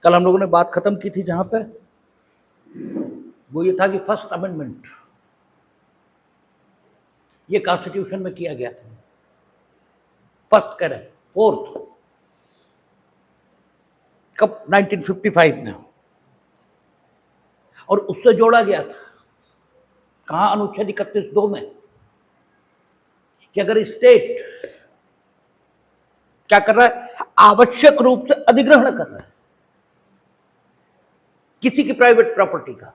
कल हम लोगों ने बात खत्म की थी जहां पे वो ये था कि फर्स्ट अमेंडमेंट ये कॉन्स्टिट्यूशन में किया गया था, फर्स्ट कह रहे फोर्थ कब 1955 में, और उससे जोड़ा गया था कहां अनुच्छेद 31(2) में कि अगर स्टेट क्या कर रहा है, आवश्यक रूप से अधिग्रहण कर रहा है किसी की प्राइवेट प्रॉपर्टी का,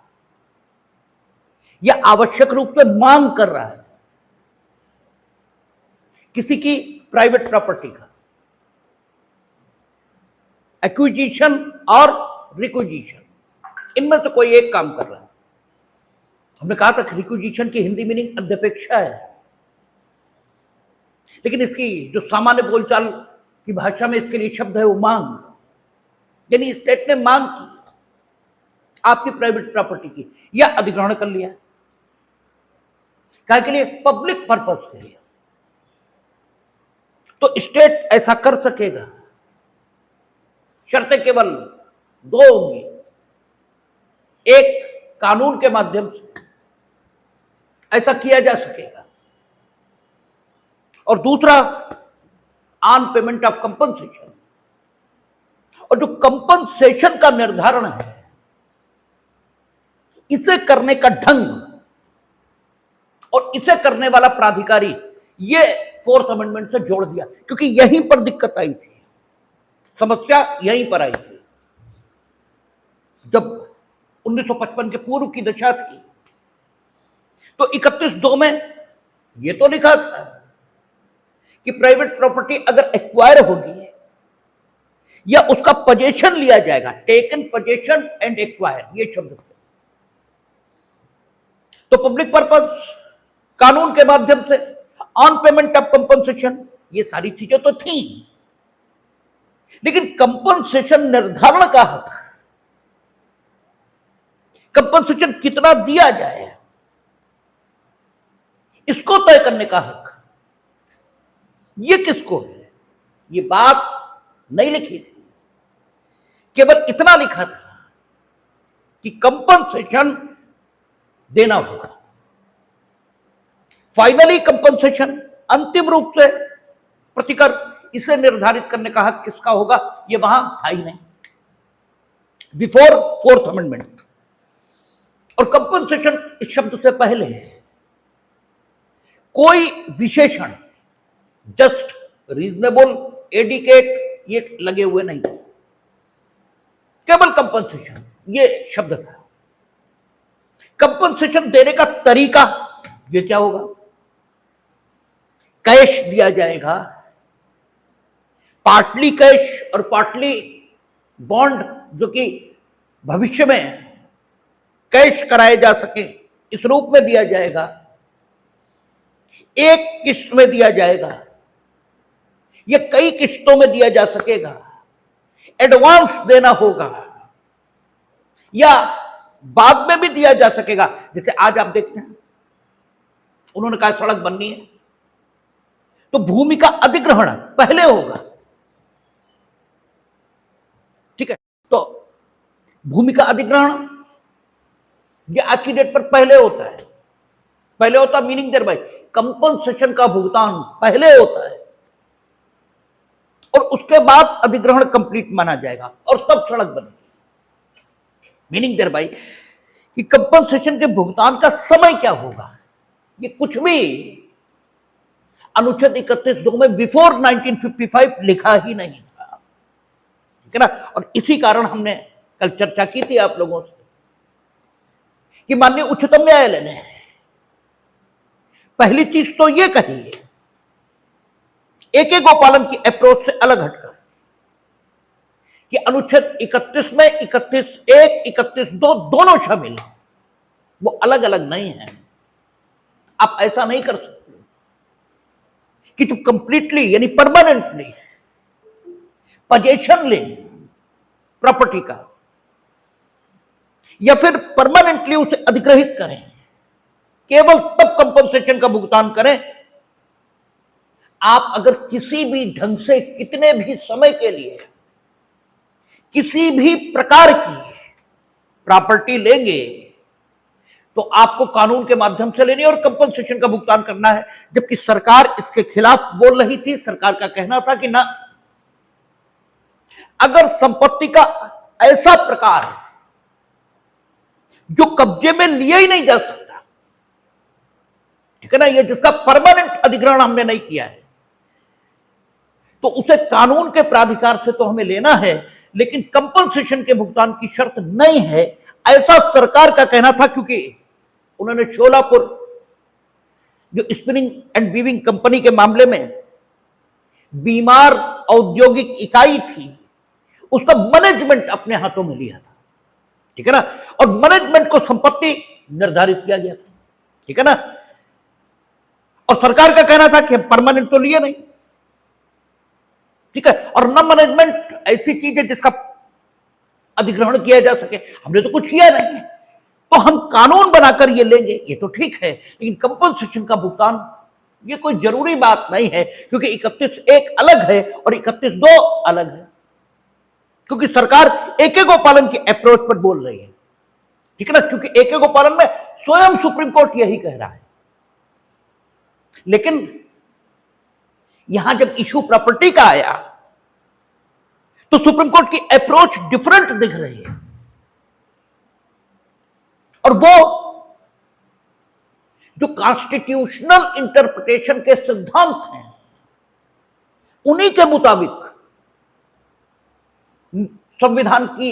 या आवश्यक रूप से मांग कर रहा है किसी की प्राइवेट प्रॉपर्टी का, एक्विजिशन और रिक्विजिशन, इनमें से कोई एक काम कर रहा है। हमने कहा था रिक्विजिशन की हिंदी मीनिंग अध्यपेक्षा है, लेकिन इसकी जो सामान्य बोलचाल की भाषा में इसके लिए शब्द है वो मांग, यानी स्टेट ने मांग की आपकी प्राइवेट प्रॉपर्टी की या अधिग्रहण कर लिया, क्या के लिए, पब्लिक पर्पस के लिए, तो स्टेट ऐसा कर सकेगा। शर्तें केवल दो होंगी, एक कानून के माध्यम से ऐसा किया जा सकेगा और दूसरा ऑन पेमेंट ऑफ कंपनसेशन। और जो कंपनसेशन का निर्धारण है इसे करने का ढंग और इसे करने वाला प्राधिकारी, ये फोर्थ अमेंडमेंट से जोड़ दिया, क्योंकि यहीं पर दिक्कत आई थी, समस्या यहीं पर आई थी। जब 1955 के पूर्व की दशा थी तो 31(2) में यह तो लिखा था कि प्राइवेट प्रॉपर्टी अगर एक्वायर होगी या उसका पोजेशन लिया जाएगा, टेकन पोजेशन एंड एक्वायर, ये शब्द थे, तो पब्लिक पर्पस, कानून के माध्यम से, ऑन पेमेंट ऑफ कंपनसेशन, ये सारी चीजें तो थी, लेकिन कंपनसेशन निर्धारण का हक, कंपनसेशन कितना दिया जाए इसको तय करने का हक, ये किसको है? ये बात नहीं लिखी थी, केवल इतना लिखा था कि कंपनसेशन देना होगा। फाइनली कंपनसेशन, अंतिम रूप से प्रतिकर, इसे निर्धारित करने का हक किसका होगा, ये वहां था ही नहीं बिफोर फोर्थ अमेंडमेंट। और कंपनसेशन इस शब्द से पहले कोई विशेषण, जस्ट, रीजनेबल, एडिकेट, ये लगे हुए नहीं, केवल कंपनसेशन ये शब्द था। कंपनसेशन देने का तरीका ये क्या होगा, कैश दिया जाएगा, पार्टली कैश और पार्टली बॉन्ड, जो कि भविष्य में कैश कराए जा सके इस रूप में दिया जाएगा, एक किस्त में दिया जाएगा या कई किस्तों में दिया जा सकेगा, एडवांस देना होगा या बाद में भी दिया जा सकेगा। जैसे आज आप देखते हैं उन्होंने कहा सड़क बननी है तो भूमि का अधिग्रहण पहले होगा, ठीक है, तो भूमि का अधिग्रहण ये आज की डेट पर पहले होता है, पहले होता मीनिंग देयर बाय कंपनसेशन का भुगतान पहले होता है और उसके बाद अधिग्रहण कंप्लीट माना जाएगा और तब सड़क बनेगी। मीनिंग देयर बाय कि कंपनसेशन के भुगतान का समय क्या होगा, ये कुछ भी अनुच्छेद 31(2) में बिफोर 1955 लिखा ही नहीं था, ठीक है ना। और इसी कारण हमने कल चर्चा की थी आप लोगों से कि माननीय उच्चतम न्यायालय ने पहली चीज तो ये कही है, एक गोपालन की अप्रोच से अलग हटकर, कि अनुच्छेद 31 में 31(1), 31(2) दोनों शामिल हैं, वो अलग अलग नहीं है। आप ऐसा नहीं कर सकते कि तुम कंप्लीटली यानी परमानेंटली पोजेशन ले प्रॉपर्टी का या फिर परमानेंटली उसे अधिग्रहित करें, केवल तब कंपनसेशन का भुगतान करें। आप अगर किसी भी ढंग से कितने भी समय के लिए किसी भी प्रकार की प्रॉपर्टी लेंगे तो आपको कानून के माध्यम से लेनी है और कंपनसेशन का भुगतान करना है, जबकि सरकार इसके खिलाफ बोल रही थी। सरकार का कहना था कि ना, अगर संपत्ति का ऐसा प्रकार जो कब्जे में लिया ही नहीं जा सकता, ठीक है ना, ये जिसका परमानेंट अधिग्रहण हमने नहीं किया है, तो उसे कानून के प्राधिकार से तो हमें लेना है, लेकिन कंपनसेशन के भुगतान की शर्त नहीं है, ऐसा सरकार का कहना था। क्योंकि उन्होंने शोलापुर जो स्पिनिंग एंड वीविंग कंपनी के मामले में बीमार औद्योगिक इकाई थी, उसका मैनेजमेंट अपने हाथों में लिया था, ठीक है ना, और मैनेजमेंट को संपत्ति निर्धारित किया गया था, ठीक है ना, और सरकार का कहना था कि हम परमानेंट तो लिए नहीं, ठीक है, और न मैनेजमेंट ऐसी चीज है जिसका अधिग्रहण किया जा सके, हमने तो कुछ किया नहीं है, तो हम कानून बनाकर ये लेंगे, ये तो ठीक है, लेकिन कंपनसेशन का भुगतान ये कोई जरूरी बात नहीं है, क्योंकि 31(1) अलग है और 31(2) अलग है, क्योंकि सरकार एके गोपालन के अप्रोच पर बोल रही है, ठीक है ना, क्योंकि एके गोपालन में स्वयं सुप्रीम कोर्ट यही कह रहा है। लेकिन यहां जब इशू प्रॉपर्टी का आया तो सुप्रीम कोर्ट की अप्रोच डिफरेंट दिख रही है, और वो जो कॉन्स्टिट्यूशनल इंटरप्रिटेशन के सिद्धांत हैं उन्हीं के मुताबिक संविधान की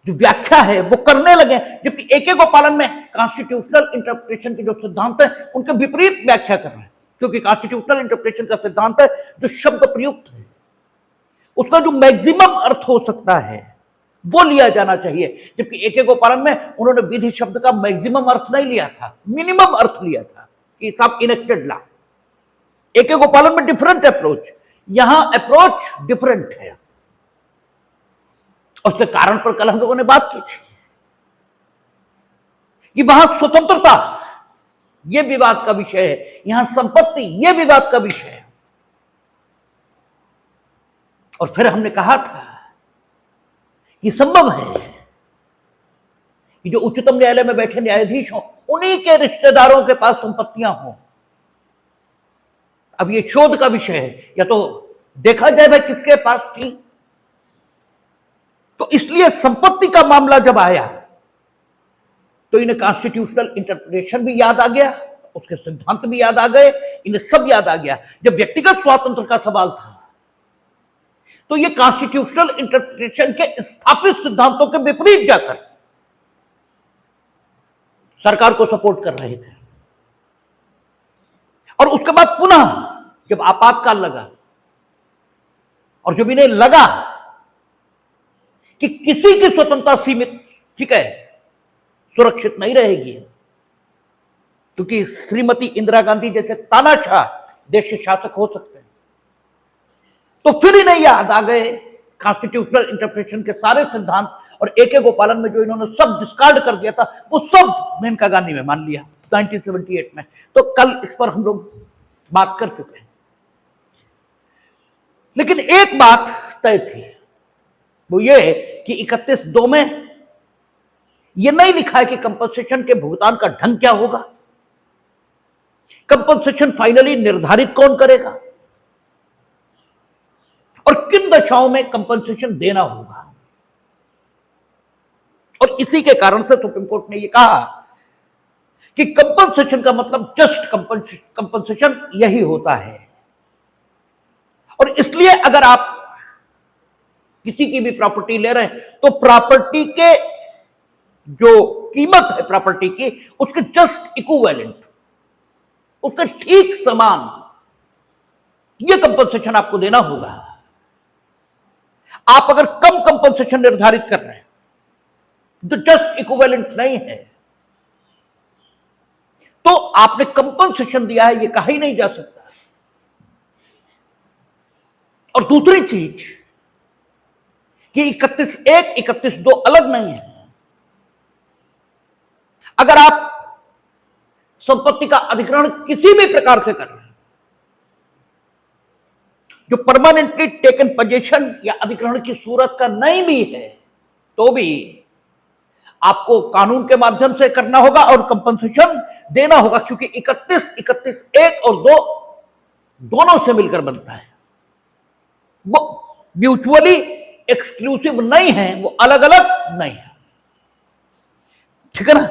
जो व्याख्या है वो करने लगे, जबकि एके गोपालन में कॉन्स्टिट्यूशनल इंटरप्रिटेशन के जो सिद्धांत है उनके विपरीत व्याख्या कर रहे हैं, क्योंकि कॉन्स्टिट्यूशनल इंटरप्रिटेशन का सिद्धांत है जो शब्द प्रयुक्त है उसका जो मैक्सिमम अर्थ हो सकता है वो लिया जाना चाहिए, जबकि एके गोपालन में उन्होंने विधि शब्द का मैक्सिमम अर्थ नहीं लिया था, मिनिमम अर्थ लिया था कि सब इनेक्टेड लॉ। एके गोपालन में डिफरेंट अप्रोच, यहां अप्रोच डिफरेंट है। उसके कारण पर कल हम लोगों ने बात की थी कि वहां स्वतंत्रता यह विवाद का विषय है, यहां संपत्ति यह विवाद का विषय है। और फिर हमने कहा था कि संभव है कि जो उच्चतम न्यायालय में बैठे न्यायाधीश हों उन्हीं के रिश्तेदारों के पास संपत्तियां हों। अब ये शोध का विषय है, या तो देखा जाए भाई किसके पास थी। तो इसलिए संपत्ति का मामला जब आया तो इन्हें कॉन्स्टिट्यूशनल इंटरप्रिटेशन भी याद आ गया, उसके सिद्धांत भी याद आ गए, इन्हें सब याद आ गया। जब व्यक्तिगत स्वातंत्र का सवाल था तो ये कॉन्स्टिट्यूशनल इंटरप्रिटेशन के स्थापित सिद्धांतों के विपरीत जाकर सरकार को सपोर्ट कर रहे थे। और उसके बाद पुनः जब आपातकाल लगा और जब इन्हें लगा कि किसी की स्वतंत्रता सीमित, ठीक है, सुरक्षित नहीं रहेगी, क्योंकि श्रीमती इंदिरा गांधी जैसे तानाशाह देश के शासक हो सकते हैं, तो फिर इन्हें याद आ गए कॉन्स्टिट्यूशनल इंटरप्रिटेशन के सारे सिद्धांत, और एके गोपालन में जो इन्होंने सब डिस्कार्ड कर दिया था वो सब मेनका गांधी में मान लिया 1978 में। तो कल इस पर हम लोग बात कर चुके हैं। लेकिन एक बात तय थी, वो ये कि 31(2) में ये नहीं लिखा है कि कंपनसेशन के भुगतान का ढंग क्या होगा, कंपनसेशन फाइनली निर्धारित कौन करेगा और किन दशाओं में कंपनसेशन देना होगा। और इसी के कारण से सुप्रीम कोर्ट ने यह कहा कि कंपनसेशन का मतलब जस्ट कंपनसेशन यही होता है। और इसलिए अगर आप किसी की भी प्रॉपर्टी ले रहे हैं तो प्रॉपर्टी के जो कीमत है प्रॉपर्टी की उसके जस्ट इक्विवेलेंट, उसके ठीक समान यह कंपनसेशन आपको देना होगा। आप अगर कम कंपनसेशन निर्धारित कर रहे हैं जो जस्ट इक्विवेलेंट नहीं है तो आपने कंपनसेशन दिया है यह कहा ही नहीं जा सकता। और दूसरी चीज कि 31(1) 31(2) अलग नहीं है। अगर आप संपत्ति का अधिग्रहण किसी भी प्रकार से कर रहे हैं जो परमानेंटली टेकन पोजीशन या अधिग्रहण की सूरत का नहीं भी है तो भी आपको कानून के माध्यम से करना होगा और कंपनसेशन देना होगा, क्योंकि 31 1 और 2 दोनों से मिलकर बनता है। वो म्यूचुअली एक्सक्लूसिव नहीं है, वो अलग अलग नहीं है, ठीक है ना।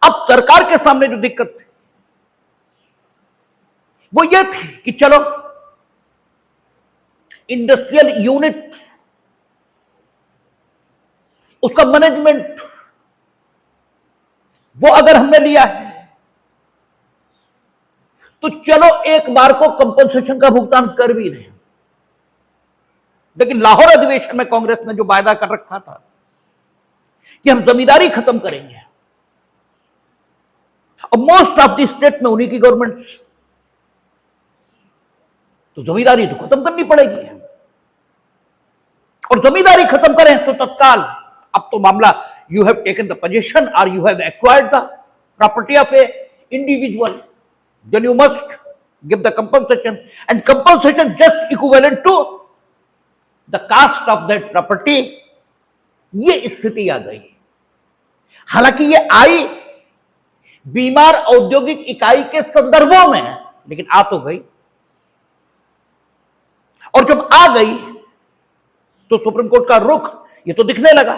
अब सरकार के सामने जो दिक्कत थी वो ये थी कि चलो इंडस्ट्रियल यूनिट, उसका मैनेजमेंट वो अगर हमने लिया है तो चलो एक बार को कंपनसेशन का भुगतान कर भी दें। लेकिन लाहौर अधिवेशन में कांग्रेस ने जो वायदा कर रखा था कि हम जमींदारी खत्म करेंगे, और मोस्ट ऑफ द स्टेट में उन्हीं की गवर्नमेंट, तो जमींदारी तो खत्म करनी पड़ेगी, और जमींदारी खत्म करें तो तत्काल अब तो मामला you have taken the position और you have acquired the property of a individual, then you must give the compensation, and compensation just equivalent to the cost of that property। ये स्थिति आ गई। हालांकि ये आई बीमार औद्योगिक इकाई के संदर्भों में, लेकिन आ तो गई, और जब आ गई तो सुप्रीम कोर्ट का रुख ये तो दिखने लगा।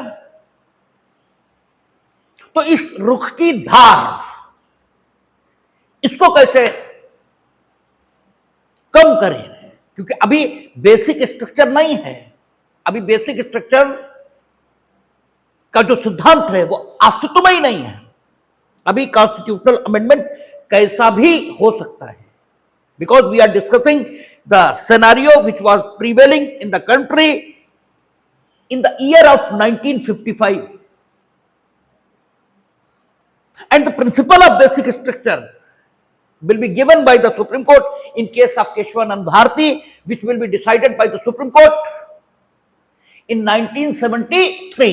तो इस रुख की धार, इसको कैसे कम करें, क्योंकि अभी बेसिक स्ट्रक्चर नहीं है, अभी बेसिक स्ट्रक्चर का जो सिद्धांत है वो अस्तित्व में ही नहीं है। अभी कॉन्स्टिट्यूशनल अमेंडमेंट कैसा भी हो सकता है, because we are discussing the scenario which was prevailing in the country in the year of 1955, and the principle of basic structure will be given by the Supreme Court in case of Keshwanand Bharti, which will be decided by the Supreme Court in 1973,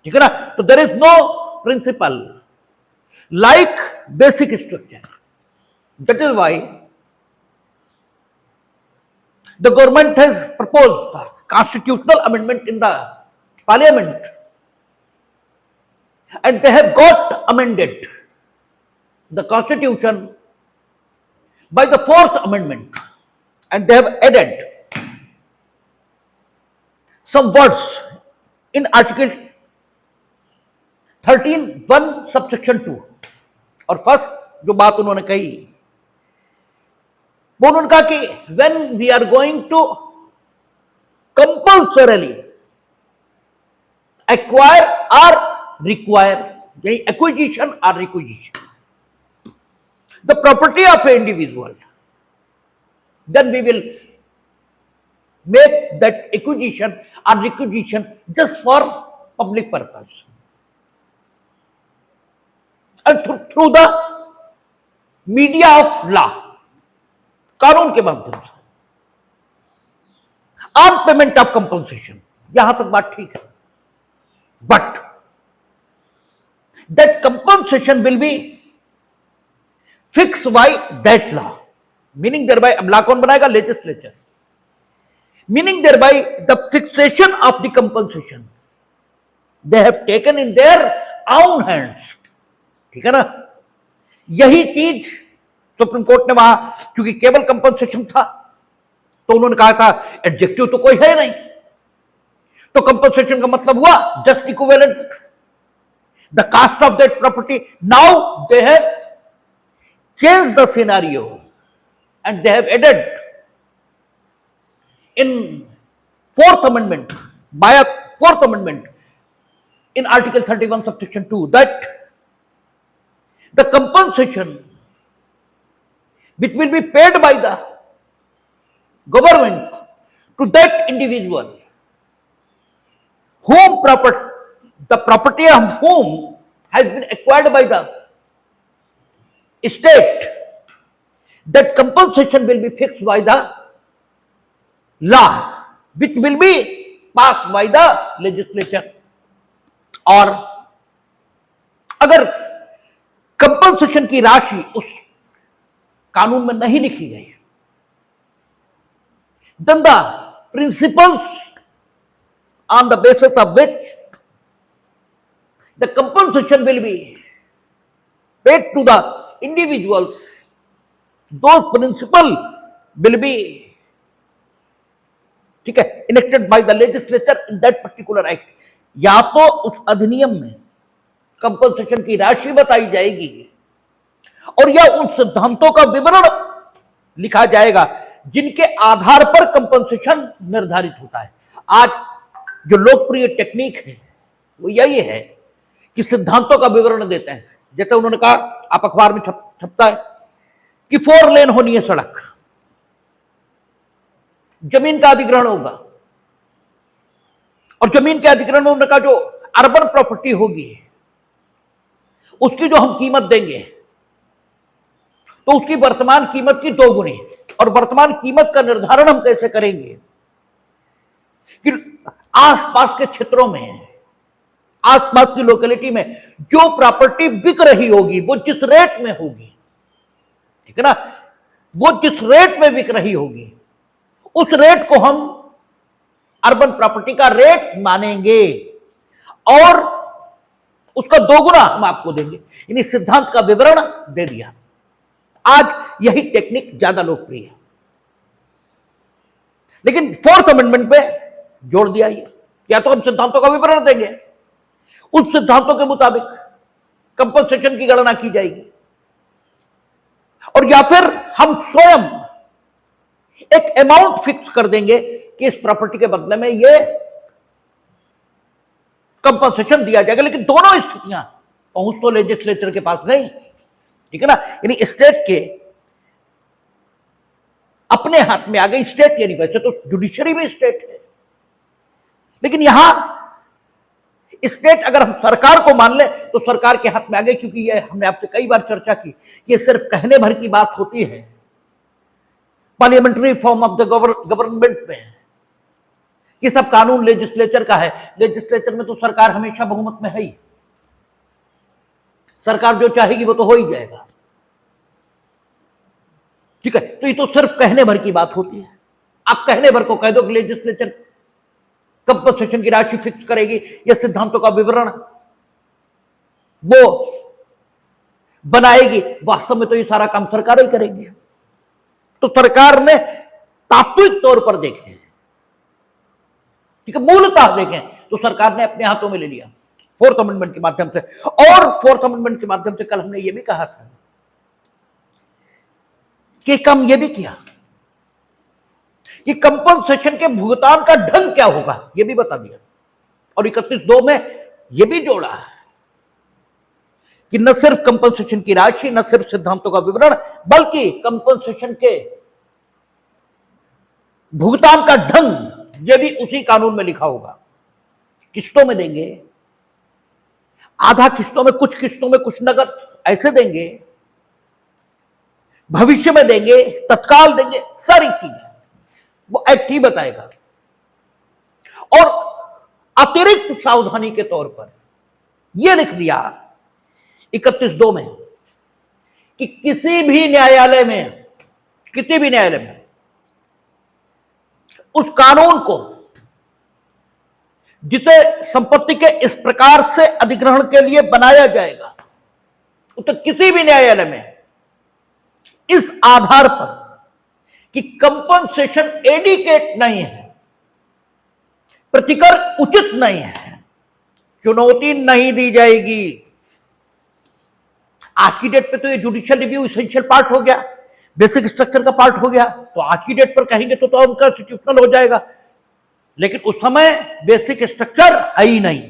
ठीक है ना। तो there is no principle like basic structure, that is why the government has proposed the constitutional amendment in the parliament, and they have got amended the constitution by the 4th amendment, and they have added some words in article 13(1) subsection 2। और first जो बात उन्होंने कही वो उन्होंने कहा कि when we are going to compulsorily acquire or require, acquisition or requisition, the property of an individual, then we will make that acquisition or requisition just for public purpose, and through the media of law, कानून के माध्यम से, on payment of compensation। यहां तक बात ठीक है, but that compensation will be fixed by that law, meaning thereby, अब law कौन बनाएगा? legislature, meaning thereby the fixation of the compensation they have taken in their own hands, ठीक है ना। यही चीज सुप्रीम कोर्ट ने वहां, क्योंकि केवल कंपनसेशन था तो उन्होंने कहा था एडजेक्टिव तो कोई है नहीं, तो कंपनसेशन का मतलब हुआ just equivalent the cost of that property। Now they have changed the scenario and they have added in 4th amendment, by a 4th amendment in article 31 subsection 2, that the compensation which will be paid by the government to that individual whom the property of whom has been acquired by the state, that compensation will be fixed by the law which will be passed by the legislature। और अगर compensation की राशि उस कानून में नहीं लिखी गई, then the principles on the basis of which the compensation will be paid to the individuals, those principles will be, ठीक है, enacted by the legislature in that particular act। या तो उस अधिनियम में कंपनसेशन की राशि बताई जाएगी और या उन सिद्धांतों का विवरण लिखा जाएगा जिनके आधार पर कंपनसेशन निर्धारित होता है। आज जो लोकप्रिय टेक्निक है वो यही है कि सिद्धांतों का विवरण देते हैं। जैसे उन्होंने कहा, आप अखबार में छपता है कि 4 लेन होनी है सड़क, जमीन का अधिग्रहण होगा और जमीन के अधिग्रहण में उन्होंने कहा जो अर्बन प्रॉपर्टी होगी उसकी जो हम कीमत देंगे तो उसकी वर्तमान कीमत की 2 गुनी, और वर्तमान कीमत का निर्धारण हम कैसे करेंगे कि आसपास के क्षेत्रों में, आसपास की लोकेलिटी में जो प्रॉपर्टी बिक रही होगी वो जिस रेट में होगी, ठीक है ना, वो जिस रेट में बिक रही होगी उस रेट को हम अर्बन प्रॉपर्टी का रेट मानेंगे और उसका 2 गुना हम आपको देंगे। यानी सिद्धांत का विवरण दे दिया। आज यही टेक्निक ज्यादा लोकप्रिय है, लेकिन 4th अमेंडमेंट पे जोड़ दिया ये, या तो हम सिद्धांतों का विवरण देंगे, उन सिद्धांतों के मुताबिक कंपनसेशन की गणना की जाएगी, और या फिर हम स्वयं एक अमाउंट फिक्स कर देंगे कि इस प्रॉपर्टी के बदले में ये कंपनसेशन दिया जाएगा। लेकिन दोनों स्थितियां पहुंच तो लेजिस्लेचर के पास नहीं, ठीक है ना, यानी स्टेट के अपने हाथ में आ गई। स्टेट यानी वैसे तो जुडिशरी भी स्टेट है, लेकिन यहां स्टेट अगर हम सरकार को मान ले तो सरकार के हाथ में आ गई, क्योंकि ये हमने आपसे कई बार चर्चा की, ये सिर्फ कहने भर की बात होती है parliamentary form of the government में कि सब कानून लेजिस्लेचर का है। लेजिस्लेचर में तो सरकार हमेशा बहुमत में है ही, सरकार जो चाहेगी वो तो हो ही जाएगा, ठीक है। तो ये तो सिर्फ कहने भर की बात होती है। आप कहने भर को कह दो कि लेजिस्लेचर कंपनसेशन की राशि फिक्स करेगी, या सिद्धांतों का विवरण वो बनाएगी, वास्तव में तो ये सारा काम सरकार ही करेगी। तो सरकार ने तात्विक तौर पर देखें, ठीक है, मूलतः देखें तो सरकार ने अपने हाथों में ले लिया 4th अमेंडमेंट के माध्यम से। और 4th अमेंडमेंट के माध्यम से कल हमने ये भी कहा था कि काम ये भी किया कि कंपनसेशन के भुगतान का ढंग क्या होगा, ये भी बता दिया। और 31(2) में ये भी जोड़ा कि न सिर्फ कंपनसेशन की राशि, न सिर्फ सिद्धांतों का विवरण, बल्कि कंपनसेशन के भुगतान का ढंग ये भी उसी कानून में लिखा होगा। किस्तों में देंगे, आधा किस्तों में, कुछ किस्तों में, कुछ नगद ऐसे देंगे, भविष्य में देंगे, तत्काल देंगे, सारी चीजें वो एक्ट ही बताएगा। और अतिरिक्त सावधानी के तौर पर यह लिख दिया 31(2) में कि किसी भी न्यायालय में उस कानून को जिसे संपत्ति के इस प्रकार से अधिग्रहण के लिए बनाया जाएगा, तो किसी भी न्यायालय में इस आधार पर कि कंपनसेशन एडिकेट नहीं है, प्रतिकर उचित नहीं है, चुनौती नहीं दी जाएगी। आज की डेट पे तो ये जुडिशियल रिव्यू इसेंशियल पार्ट हो गया, बेसिक स्ट्रक्चर का पार्ट हो गया, तो आज की डेट पर कहेंगे तो अनकॉन्स्टिट्यूशनल हो जाएगा। लेकिन उस समय बेसिक स्ट्रक्चर है ही नहीं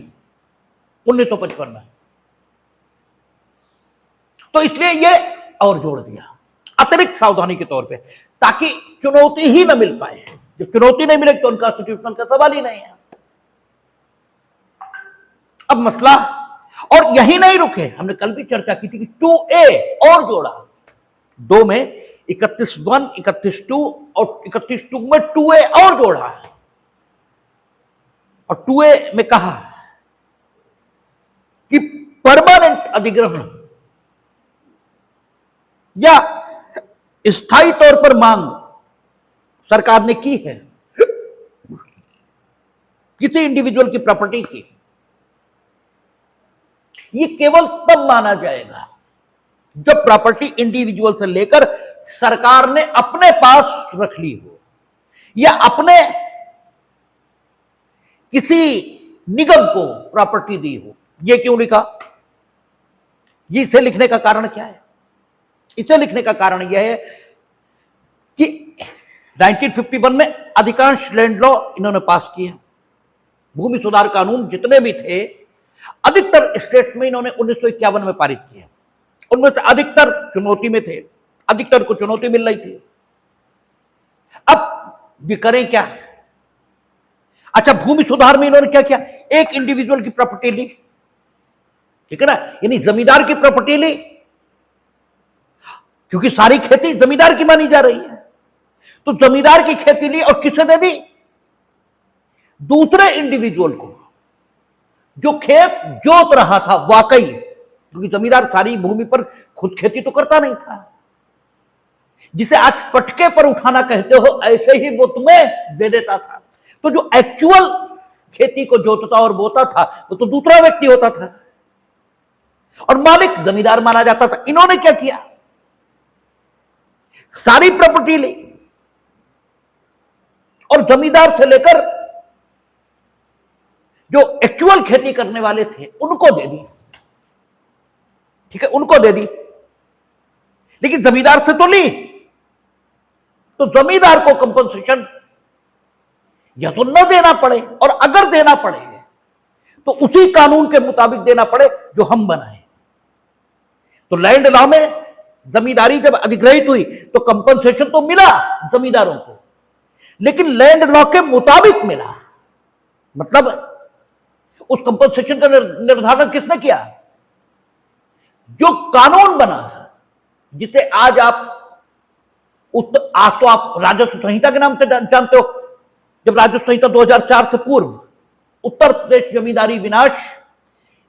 1955 में, तो इसलिए ये और जोड़ दिया अतिरिक्त सावधानी के तौर पे, ताकि चुनौती ही न मिल पाए। जब चुनौती नहीं मिलेगी तो अनकॉन्स्टिट्यूशनल का सवाल ही नहीं है। अब मसला और यही नहीं रुके, हमने कल भी चर्चा की थी कि 2A और जोड़ा, 2 में 31(1), 31(2) और 31(2) में 2A और जोड़ा, और 2A में कहा कि परमानेंट अधिग्रहण या स्थायी तौर पर मांग सरकार ने की है किसी इंडिविजुअल की प्रॉपर्टी की, ये केवल तब माना जाएगा जब प्रॉपर्टी इंडिविजुअल से लेकर सरकार ने अपने पास रख ली हो या अपने किसी निगम को प्रॉपर्टी दी हो। ये क्यों लिखा? ये इसे लिखने का कारण क्या है? इसे लिखने का कारण यह है कि 1951 में अधिकांश लैंड लॉ इन्होंने पास किए। भूमि सुधार कानून जितने भी थे अधिकतर स्टेट्स में इन्होंने 1951 में पारित किए। उनमें से अधिकतर चुनौती में थे, अधिकतर को चुनौती मिल रही थी। अब भी करें क्या? अच्छा, भूमि सुधार में इन्होंने क्या किया? एक इंडिविजुअल की प्रॉपर्टी ली, ठीक है ना, यानी जमींदार की प्रॉपर्टी ली, क्योंकि सारी खेती जमींदार की मानी जा रही है। तो जमींदार की खेती ली और किसे दे दी? दूसरे इंडिविजुअल को जो खेत जोत रहा था वाकई, क्योंकि जमींदार सारी भूमि पर खुद खेती तो करता नहीं था। जिसे आज पटके पर उठाना कहते हो, ऐसे ही वो तुम्हें दे देता था। तो जो एक्चुअल खेती को जोतता और बोता था वो तो दूसरा व्यक्ति होता था और मालिक जमींदार माना जाता था। इन्होंने क्या किया? सारी प्रॉपर्टी ली और जमींदार से लेकर जो एक्चुअल खेती करने वाले थे उनको दे दी, ठीक है, उनको दे दी। लेकिन जमींदार से तो ली, तो जमींदार को कंपनसेशन या तो न देना पड़े, और अगर देना पड़े तो उसी कानून के मुताबिक देना पड़े जो हम बनाए। तो लैंड लॉ में जमींदारी जब अधिग्रहित हुई तो कंपनसेशन तो मिला जमींदारों को, लेकिन लैंड लॉ के मुताबिक मिला। मतलब उस कंपनसेशन का निर्धारण किसने किया? जो कानून बना, जिसे आज तो आप राजस्व संहिता के नाम से जानते हो। जब राजस्व संहिता 2004 से पूर्व उत्तर प्रदेश जमींदारी विनाश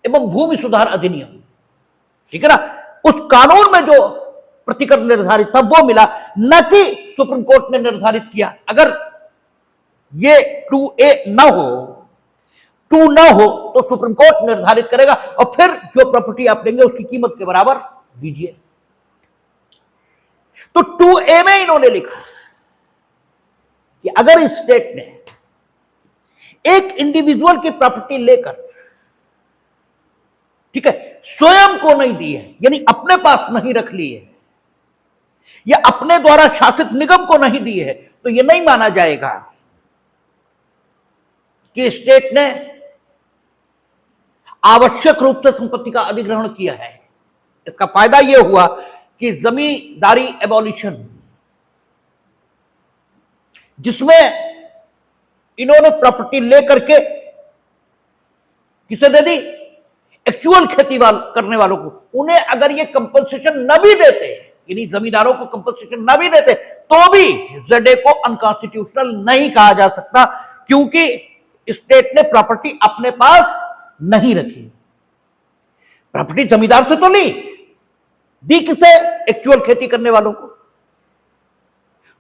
एवं भूमि सुधार अधिनियम, ठीक है ना, उस कानून में जो प्रतिकर निर्धारित था वो मिला, न कि सुप्रीम कोर्ट ने निर्धारित किया। अगर ये 2A न हो, 2 न हो तो सुप्रीम कोर्ट निर्धारित करेगा और फिर जो प्रॉपर्टी आप लेंगे उसकी कीमत के बराबर दीजिए। तो 2A में इन्होंने लिखा कि अगर स्टेट ने एक इंडिविजुअल की प्रॉपर्टी लेकर, ठीक है, स्वयं को नहीं दी है, यानी अपने पास नहीं रख ली है या अपने द्वारा शासित निगम को नहीं दी है, तो यह नहीं माना जाएगा कि स्टेट ने आवश्यक रूप से संपत्ति का अधिग्रहण किया है। इसका फायदा यह हुआ कि जमींदारी एबॉलिशन, जिसमें इन्होंने प्रॉपर्टी लेकर के किसे दे दी? एक्चुअल खेती करने वालों को। उन्हें अगर ये कंपनसेशन न भी देते, यानी जमींदारों को कंपनसेशन न भी देते, तो भी ZA को अनकॉन्स्टिट्यूशनल नहीं कहा जा सकता, क्योंकि स्टेट ने प्रॉपर्टी अपने पास नहीं रखी। प्रॉपर्टी जमींदार से तो दी किसे? एक्चुअल खेती करने वालों को।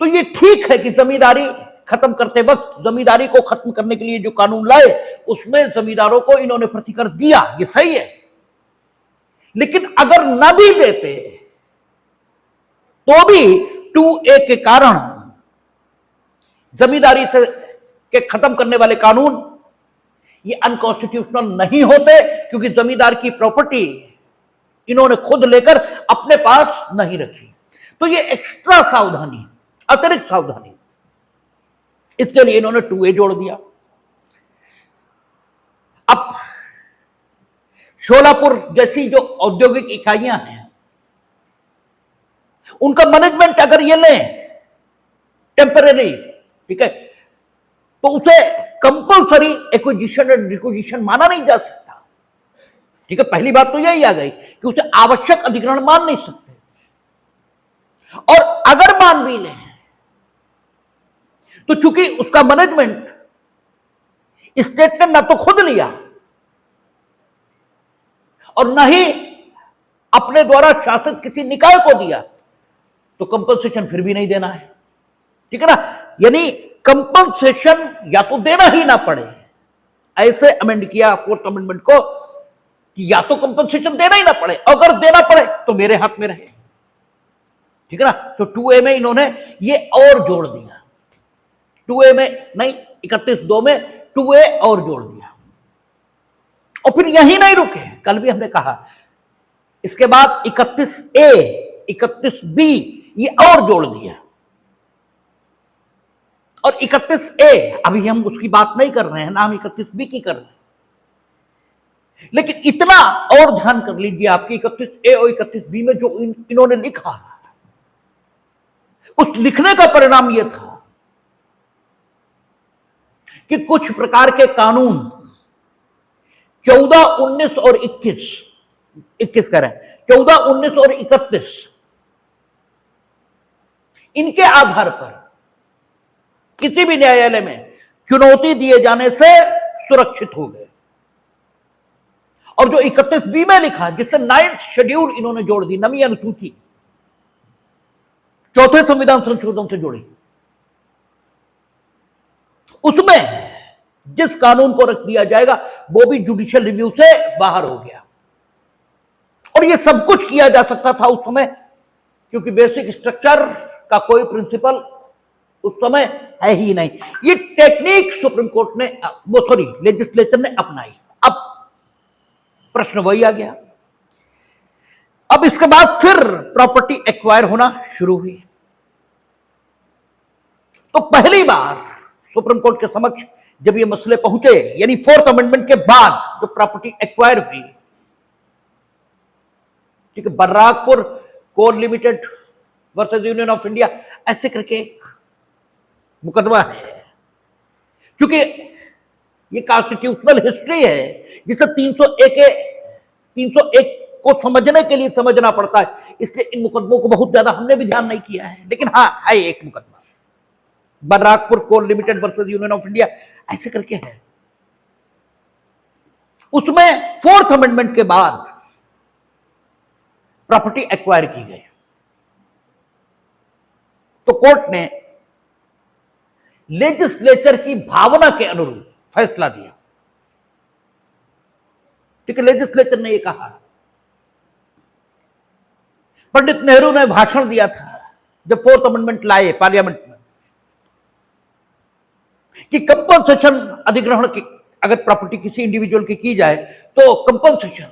तो ये ठीक है कि जमींदारी खत्म करते वक्त, जमींदारी को खत्म करने के लिए जो कानून लाए उसमें जमींदारों को इन्होंने प्रतिकर दिया, ये सही है। लेकिन अगर न भी देते तो भी 2A के कारण जमींदारी से के खत्म करने वाले कानून ये अनकॉन्स्टिट्यूशनल नहीं होते, क्योंकि जमींदार की प्रॉपर्टी इन्होंने खुद लेकर अपने पास नहीं रखी। तो ये एक्स्ट्रा सावधानी, अतिरिक्त सावधानी, इसके लिए इन्होंने 2A जोड़ दिया। अब शोलापुर जैसी जो औद्योगिक इकाइयां हैं, उनका मैनेजमेंट अगर ये लें टेम्परेरी, ठीक है, तो उसे कंपल्सरी एक्विजिशन एंड रिक्विजिशन माना नहीं जा सकता, ठीक है। पहली बात तो यही आ गई कि उसे आवश्यक अधिग्रहण मान नहीं सकते, और अगर मान भी लें तो चूंकि उसका मैनेजमेंट स्टेट ने न तो खुद लिया और न ही अपने द्वारा शासित किसी निकाय को दिया, तो कंपनसेशन फिर भी नहीं देना है, ठीक है ना। यानी कंपनसेशन या तो देना ही ना पड़े, ऐसे अमेंड किया फोर्थ अमेंडमेंट को कि या तो कंपनसेशन देना ही ना पड़े, अगर देना पड़े तो मेरे हाथ में रहे, ठीक है ना। तो 2A में इन्होंने ये और जोड़ दिया, 2A में नहीं 31(2) में 2A और जोड़ दिया। और फिर यही नहीं रुके, कल भी हमने कहा इसके बाद 31A 31B ये और जोड़ दिया, और 31A अभी हम उसकी बात नहीं कर रहे हैं ना, हम 31B की कर रहे हैं। लेकिन इतना और ध्यान कर लीजिए आपकी 31A और 31B में जो इन्होंने लिखा, उस लिखने का परिणाम यह था कि कुछ प्रकार के कानून 14, 19 और 21 कह रहे हैं, 14, 19 और 31 इनके आधार पर किसी भी न्यायालय में चुनौती दिए जाने से सुरक्षित हो गए। और जो 31B में लिखा, जिससे 9th शेड्यूल इन्होंने जोड़ दी, नवी अनुसूची चौथे संविधान संशोधन से जोड़ी, उसमें जिस कानून को रख दिया जाएगा वो भी जुडिशियल रिव्यू से बाहर हो गया। और ये सब कुछ किया जा सकता था उस समय, क्योंकि बेसिक स्ट्रक्चर का कोई प्रिंसिपल उस समय है ही नहीं। ये टेक्निक सुप्रीम कोर्ट ने लेजिस्लेचर ने अपनाई। अब प्रश्न वही आ गया, अब इसके बाद फिर प्रॉपर्टी एक्वायर होना शुरू हुई। तो पहली बार सुप्रीम कोर्ट के समक्ष जब ये मसले पहुंचे, यानी फोर्थ अमेंडमेंट के बाद जो प्रॉपर्टी एक्वायर हुई, ठीक है, Barrackpore coal limited versus union of India ऐसे करके मुकदमा है। क्योंकि ये कॉन्स्टिट्यूशनल हिस्ट्री है जिसे 301 को समझने के लिए समझना पड़ता है, इसलिए इन मुकदमों को बहुत ज्यादा हमने भी ध्यान नहीं किया है। लेकिन हाँ है एक मुकदमा Barrackpore coal limited versus union of India ऐसे करके है। उसमें फोर्थ अमेंडमेंट के बाद प्रॉपर्टी एक्वायर की गई, तो कोर्ट ने लेजिस्लेचर की भावना के अनुरूप फैसला दिया। ठीक है, लेजिस्लेचर ने यह कहा, पंडित नेहरू ने भाषण दिया था जब फोर्थ अमेंडमेंट लाए पार्लियामेंट में कि कंपनसेशन अधिग्रहण की अगर प्रॉपर्टी किसी इंडिविजुअल की जाए तो कंपनसेशन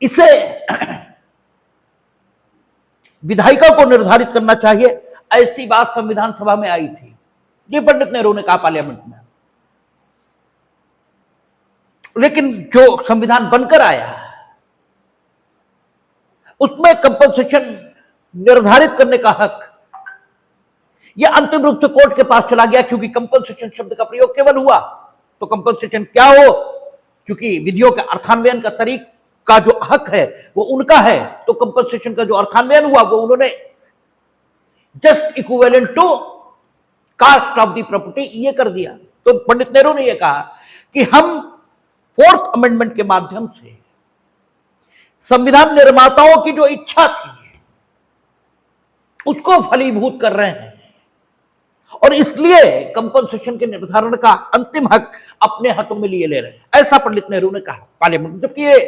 इसे विधायिका को निर्धारित करना चाहिए, ऐसी बात संविधान सभा में आई थी। ये पंडित नेहरू ने कहा पार्लियामेंट में। लेकिन जो संविधान बनकर आया उसमें कंपनसेशन निर्धारित करने का हक यह अंतिम रूप से कोर्ट के पास चला गया, क्योंकि कंपनसेशन शब्द का प्रयोग केवल हुआ तो कंपनसेशन क्या हो, क्योंकि विधियों के अर्थान्वयन का तरीक का जो हक है वो उनका है, तो कंपनसेशन का जो अर्थान्वयन हुआ वो उन्होंने just equivalent to cost of the property ये कर दिया। तो पंडित नेहरू ने यह कहा कि हम फोर्थ अमेंडमेंट के माध्यम से संविधान निर्माताओं की जो इच्छा थी उसको फलीभूत कर रहे हैं, और इसलिए कंपनसेशन के निर्धारण का अंतिम हक अपने हाथों में लिए ले रहे हैं, ऐसा पंडित नेहरू ने कहा पार्लियामेंट में। जबकि ये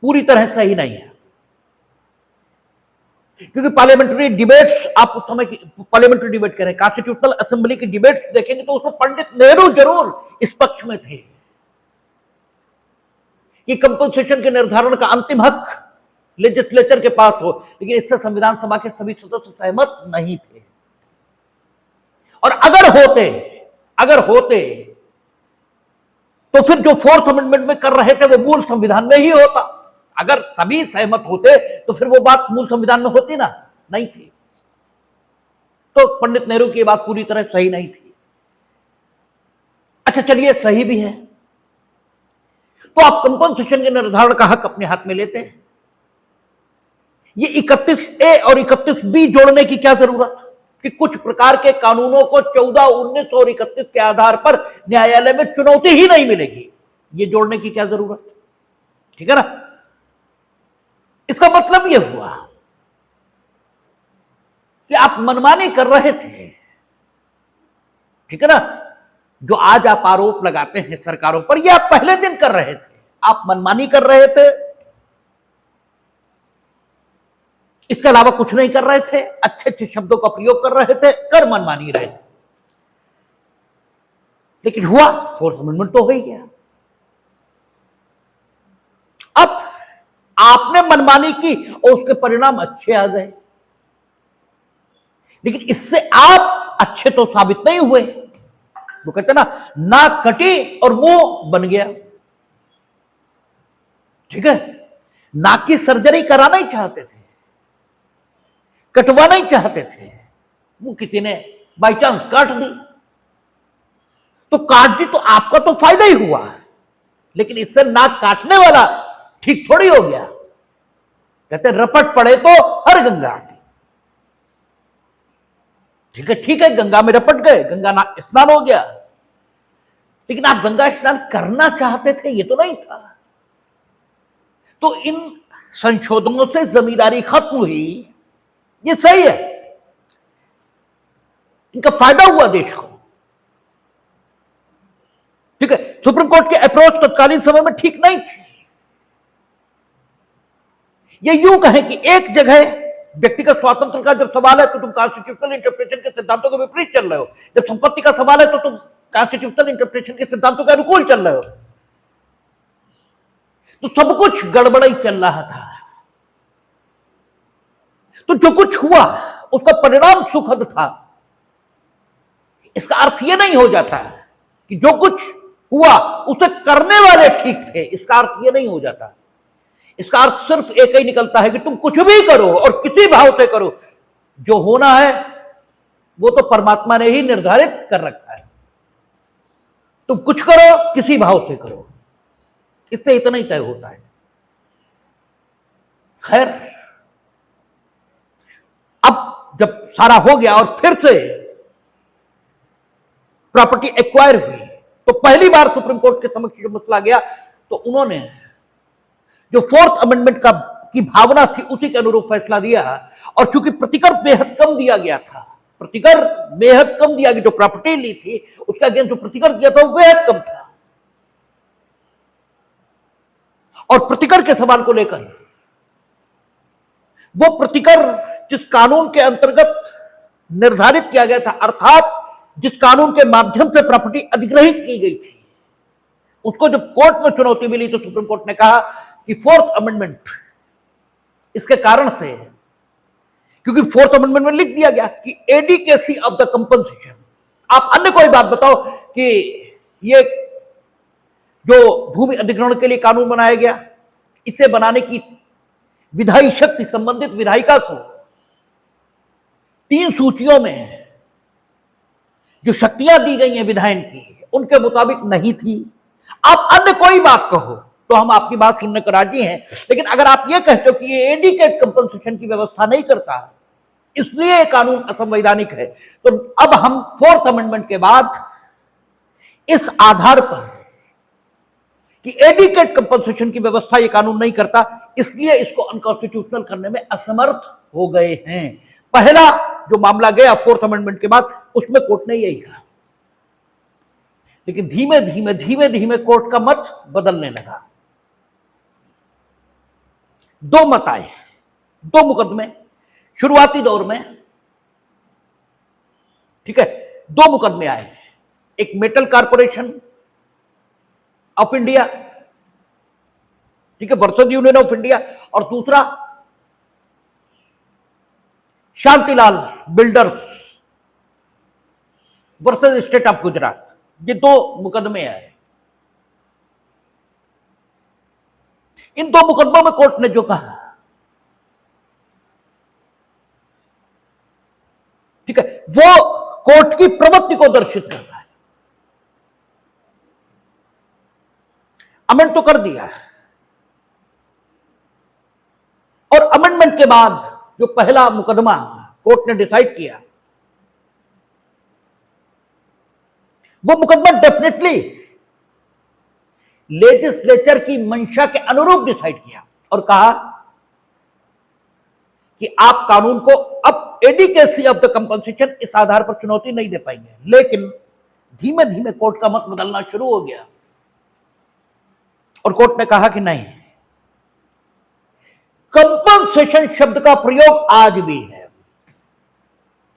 पूरी तरह सही नहीं है, क्योंकि पार्लियामेंट्री डिबेट्स आप उस समय की पार्लियामेंट्री डिबेट करें, कॉन्स्टिट्यूशनल असेंबली की डिबेट्स देखेंगे तो उसमें पंडित नेहरू जरूर इस पक्ष में थे कि कंपनसेशन के निर्धारण का अंतिम हक लेजिस्लेचर के पास हो, लेकिन इससे संविधान सभा के सभी सदस्य सहमत नहीं थे। और अगर होते तो फिर जो फोर्थ अमेंडमेंट में कर रहे थे वो मूल संविधान में ही होता। अगर सभी सहमत होते तो फिर वो बात मूल संविधान में होती ना, नहीं थी। तो पंडित नेहरू की बात पूरी तरह सही नहीं थी। अच्छा चलिए, सही भी है तो आप कंपनसेशन के निर्धारण का हक अपने हाथ में लेते हैं। ये 31A और 31B जोड़ने की क्या जरूरत कि कुछ प्रकार के कानूनों को 14, 19 और 31 के आधार पर न्यायालय में चुनौती ही नहीं मिलेगी, ये जोड़ने की क्या जरूरत, ठीक है ना। इसका मतलब यह हुआ कि आप मनमानी कर रहे थे, ठीक है ना। जो आज आप आरोप लगाते हैं सरकारों पर, यह आप पहले दिन कर रहे थे। आप मनमानी कर रहे थे, इसके अलावा कुछ नहीं कर रहे थे, अच्छे अच्छे शब्दों का प्रयोग कर रहे थे, कर मनमानी रहे थे। लेकिन हुआ, फोर्थ अमेंडमेंट तो हो ही गया। अब आपने मनमानी की और उसके परिणाम अच्छे आ गए, लेकिन इससे आप अच्छे तो साबित नहीं हुए। वो कहते ना, नाक कटी और मुंह बन गया। ठीक है, नाक की सर्जरी कराना ही चाहते थे, कटवाना ही चाहते थे, वो किसी ने बाई चांस काट दी, तो काट दी तो आपका तो फायदा ही हुआ, लेकिन इससे नाक काटने वाला ठीक थोड़ी हो गया। कहते रपट पड़े तो हर गंगा। ठीक है, गंगा में रपट गए, गंगा स्नान हो गया, लेकिन आप गंगा स्नान करना चाहते थे, ये तो नहीं था। तो इन संशोधनों से जमींदारी खत्म हुई, ये सही है, इनका फायदा हुआ देश को। ठीक है, सुप्रीम कोर्ट के अप्रोच तत्कालीन समय में ठीक नहीं थी। ये यूं कहें कि एक जगह व्यक्तिगत स्वातंत्र का जब सवाल है तो तुम कॉन्स्टिट्यूशनल इंटरप्रिटेशन के सिद्धांतों के विपरीत चल रहे हो, जब संपत्ति का सवाल है तो तुम कॉन्स्टिट्यूशनल इंटरप्रिटेशन के सिद्धांतों के अनुकूल चल रहे हो। तो सब कुछ गड़बड़ ही चल रहा था। तो जो कुछ हुआ उसका परिणाम सुखद था। इसका अर्थ यह नहीं हो जाता कि जो कुछ हुआ उसे करने वाले ठीक थे, इसका अर्थ यह नहीं हो जाता। इसका अर्थ सिर्फ एक ही निकलता है कि तुम कुछ भी करो और किसी भाव से करो, जो होना है वो तो परमात्मा ने ही निर्धारित कर रखा है। तुम कुछ करो, किसी भाव से करो, इससे इतना ही तय होता है। खैर, अब जब सारा हो गया और फिर से प्रॉपर्टी एक्वायर हुई, तो पहली बार सुप्रीम कोर्ट के समक्ष जो मसला गया, तो उन्होंने जो फोर्थ अमेंडमेंट की भावना थी उसी के अनुरूप फैसला दिया। और चूंकि प्रतिकर बेहद कम दिया गया था, प्रतिकर बेहद कम दिया गया, जो प्रॉपर्टी ली थी उसका अगेंस्ट जो प्रतिकर दिया था वो बेहद कम था। और प्रतिकर के सवाल को लेकर, वो प्रतिकर जिस कानून के अंतर्गत निर्धारित किया गया था, अर्थात जिस कानून के माध्यम से प्रॉपर्टी अधिग्रहित की गई थी, उसको जब कोर्ट में चुनौती मिली तो सुप्रीम कोर्ट ने कहा कि फोर्थ अमेंडमेंट इसके कारण से, क्योंकि फोर्थ अमेंडमेंट में लिख दिया गया कि एडिकेसी ऑफ द कंपनसेशन। आप अन्य कोई बात बताओ कि ये जो भूमि अधिग्रहण के लिए कानून बनाया गया, इसे बनाने की विधायी शक्ति संबंधित विधायिका को 3 सूचियों में जो शक्तियां दी गई हैं विधायन की, उनके मुताबिक नहीं थी। आप अन्य कोई बात कहो तो हम आपकी बात सुनने को राजी हैं, लेकिन अगर आप ये कहते हो कि ये एडिकेट कंपनसेशन की व्यवस्था नहीं करता, इसलिए ये कानून असंवैधानिक है, तो अब हम फोर्थ अमेंडमेंट के बाद इस आधार पर कि एडिकेट कंपनसेशन की व्यवस्था ये कानून नहीं करता, इसलिए इसको अनकॉन्स्टिट्यूशनल करने में असमर्थ हो गए हैं। पहला जो मामला गया फोर्थ अमेंडमेंट के बाद, उसमें कोर्ट ने यही कहा, लेकिन धीमे धीमे कोर्ट का मत बदलने लगा। 2 मत आए, 2 मुकदमे शुरुआती दौर में। ठीक है, 2 मुकदमे आए, एक मेटल कॉर्पोरेशन ऑफ इंडिया, ठीक है, वर्सेस यूनियन ऑफ इंडिया, और दूसरा Shantilal builders versus state of Gujarat. ये 2 मुकदमे आए। इन 2 मुकदमों में कोर्ट ने जो कहा, ठीक है, वो कोर्ट की प्रवृत्ति को दर्शित करता है। अमेंड तो कर दिया, और अमेंडमेंट के बाद जो पहला मुकदमा कोर्ट ने डिसाइड किया, वो मुकदमा डेफिनेटली लेजिस्लेचर की मंशा के अनुरूप डिसाइड किया और कहा कि आप कानून को अब एडिकेसी ऑफ द कंपनसेशन इस आधार पर चुनौती नहीं दे पाएंगे। लेकिन धीमे धीमे कोर्ट का मत बदलना शुरू हो गया और कोर्ट ने कहा कि नहीं, कंपनसेशन शब्द का प्रयोग आज भी है।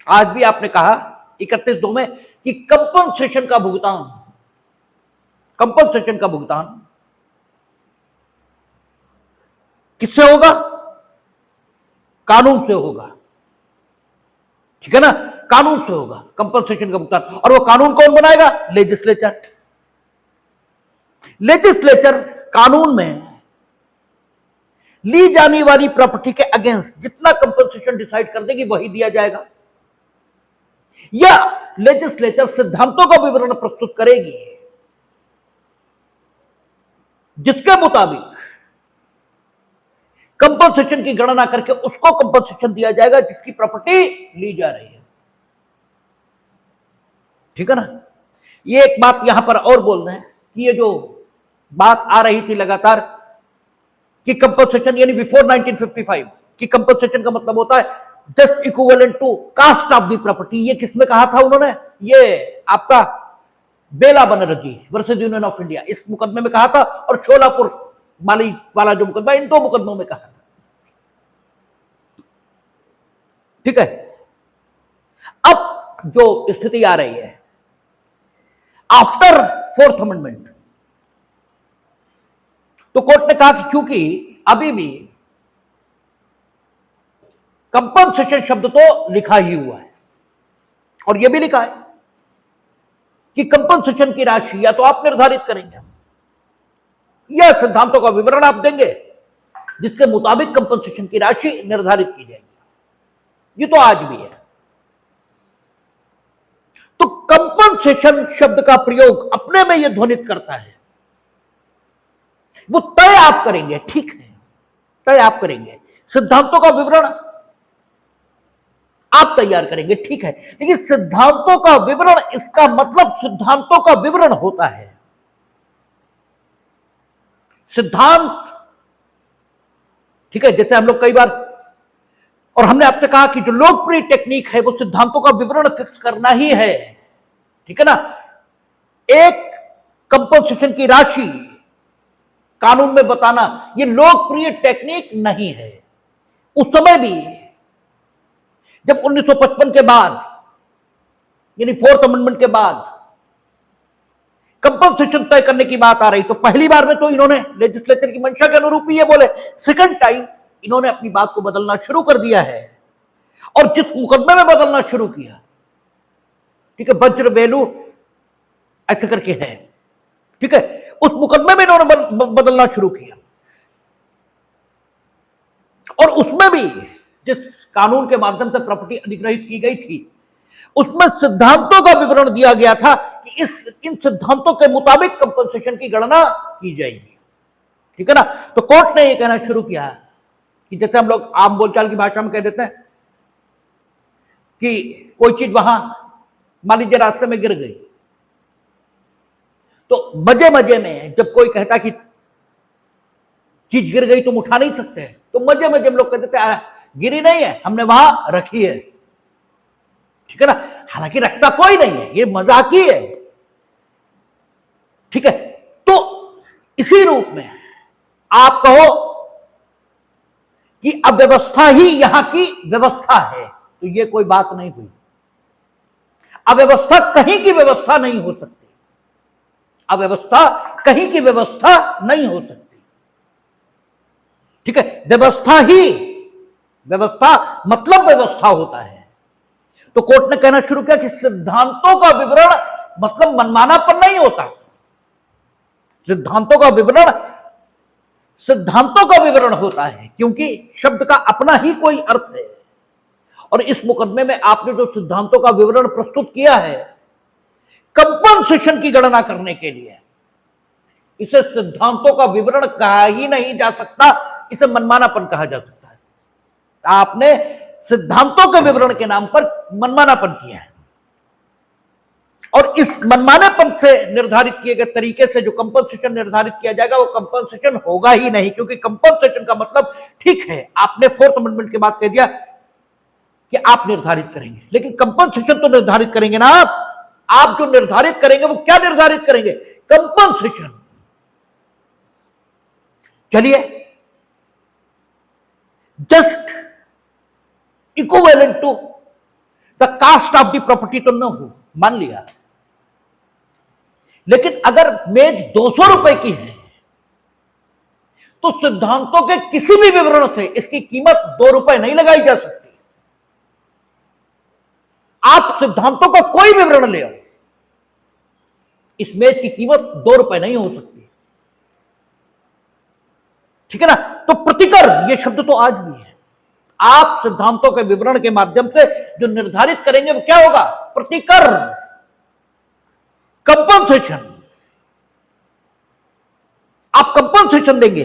आज भी आपने कहा 31/2 में कि कंपनसेशन का भुगतान किससे होगा? कानून से होगा, ठीक है ना, कानून से होगा कंपनसेशन का भुगतान। और वो कानून कौन बनाएगा? लेजिस्लेचर कानून में ली जाने वाली प्रॉपर्टी के अगेंस्ट जितना कंपनसेशन डिसाइड कर देगी वही दिया जाएगा, या लेजिस्लेचर सिद्धांतों का विवरण प्रस्तुत करेगी जिसके मुताबिक कंपनसेशन की गणना करके उसको कंपनसेशन दिया जाएगा जिसकी प्रॉपर्टी ली जा रही है, ठीक है ना। ये एक बात यहां पर और बोल रहे हैं कि ये जो बात आ रही थी लगातार कि कंपनसेशन यानी बिफोर 1955 कि कंपनसेशन का मतलब होता है just equivalent to cost of the property. ये किसमें कहा था उन्होंने? ये आपका Bela Banerjee versus union of India, इस मुकदमे में कहा था, और शोलापुर माली वाला जो मुकदमा, इन दो मुकदमों में कहा था, ठीक है। अब जो स्थिति आ रही है आफ्टर 4th अमेंडमेंट, तो कोर्ट ने कहा कि चूंकि अभी भी कंपनसेशन शब्द तो लिखा ही हुआ है और यह भी लिखा है कि कंपनसेशन की राशि या तो आप निर्धारित करेंगे या सिद्धांतों का विवरण आप देंगे जिसके मुताबिक कंपनसेशन की राशि निर्धारित की जाएगी, ये तो आज भी है। तो कंपनसेशन शब्द का प्रयोग अपने में यह ध्वनित करता है, वो तय आप करेंगे, ठीक है, तय आप करेंगे, सिद्धांतों का विवरण आप तैयार करेंगे, ठीक है, लेकिन सिद्धांतों का विवरण, इसका मतलब सिद्धांतों का विवरण होता है। सिद्धांत, ठीक है, जैसे हम लोग कई बार, और हमने आपसे कहा कि जो लोकप्रिय टेक्निक है वो सिद्धांतों का विवरण फिक्स करना ही है, ठीक है ना। एक कंपनसेशन की राशि कानून में बताना ये लोकप्रिय टेक्निक नहीं है। उस समय भी जब 1955 के बाद यानी 4th अमेंडमेंट के बाद कंपनसेशन तय करने की बात आ रही, तो पहली बार में तो इन्होंने लेजिस्लेचर की मंशा के अनुरूप ही ये बोले। सेकंड टाइम इन्होंने अपनी बात को बदलना शुरू कर दिया है, और जिस मुकदमे में बदलना शुरू किया, ठीक है, वज्र वेलू ऐसे करके है, ठीक है, उस मुकदमे में इन्होंने बदलना शुरू किया, और उसमें भी जिस कानून के माध्यम से प्रॉपर्टी अधिग्रहित की गई थी उसमें सिद्धांतों का विवरण दिया गया था कि इन सिद्धांतों के मुताबिक कंपनसेशन की गणना की जाएगी, ठीक है ना। तो कोर्ट ने यह कहना शुरू किया कि जैसे हम लोग आम बोलचाल की भाषा में कह देते हैं कि कोई चीज वहां मान लीजिए रास्ते में गिर गई, तो मजे मजे में जब कोई कहता कि चीज गिर गई तुम उठा नहीं सकते, तो मजे मजे में लोग कहते थे गिरी नहीं है, हमने वहां रखी है, ठीक है ना। हालांकि रखता कोई नहीं है, ये मजाकी है, ठीक है। तो इसी रूप में आप कहो कि अव्यवस्था ही यहां की व्यवस्था है, तो ये कोई बात नहीं हुई। अव्यवस्था कहीं की व्यवस्था नहीं हो सकती, अव्यवस्था कहीं की व्यवस्था नहीं हो सकती, ठीक है। व्यवस्था मतलब व्यवस्था होता है। तो कोर्ट ने कहना शुरू किया कि सिद्धांतों का विवरण मतलब मनमानापन नहीं होता, सिद्धांतों का विवरण होता है, क्योंकि शब्द का अपना ही कोई अर्थ है। और इस मुकदमे में आपने जो सिद्धांतों का विवरण प्रस्तुत किया है कंपनसेशन की गणना करने के लिए, इसे सिद्धांतों का विवरण कहा ही नहीं जा सकता, इसे मनमानापन कहा जा सकता है। आपने सिद्धांतों के विवरण के नाम पर मनमानापन किया है, और इस मनमानेपन से निर्धारित किए गए तरीके से जो कंपनसेशन निर्धारित किया जाएगा वो कंपनसेशन होगा ही नहीं, क्योंकि कंपनसेशन का मतलब, ठीक है आपने फोर्थ अमेंडमेंट के बाद कह दिया कि आप निर्धारित करेंगे, लेकिन कंपनसेशन तो निर्धारित करेंगे ना आप जो निर्धारित करेंगे वो क्या निर्धारित करेंगे? कंपनसेशन। चलिए, just equivalent to the cost of the property तो न हो, मान लिया, लेकिन अगर मेज 200 रुपए की है तो सिद्धांतों के किसी भी विवरण से इसकी कीमत 2 रुपए नहीं लगाई जा सकती। आप सिद्धांतों का कोई विवरण ले आओ, इस मेज की कीमत 2 रुपए नहीं हो सकती, ठीक है ना? तो प्रतिकर ये शब्द तो आज भी है। आप सिद्धांतों के विवरण के माध्यम से जो निर्धारित करेंगे वो क्या होगा? प्रतिकर, कंपनसेशन। आप कंपनसेशन देंगे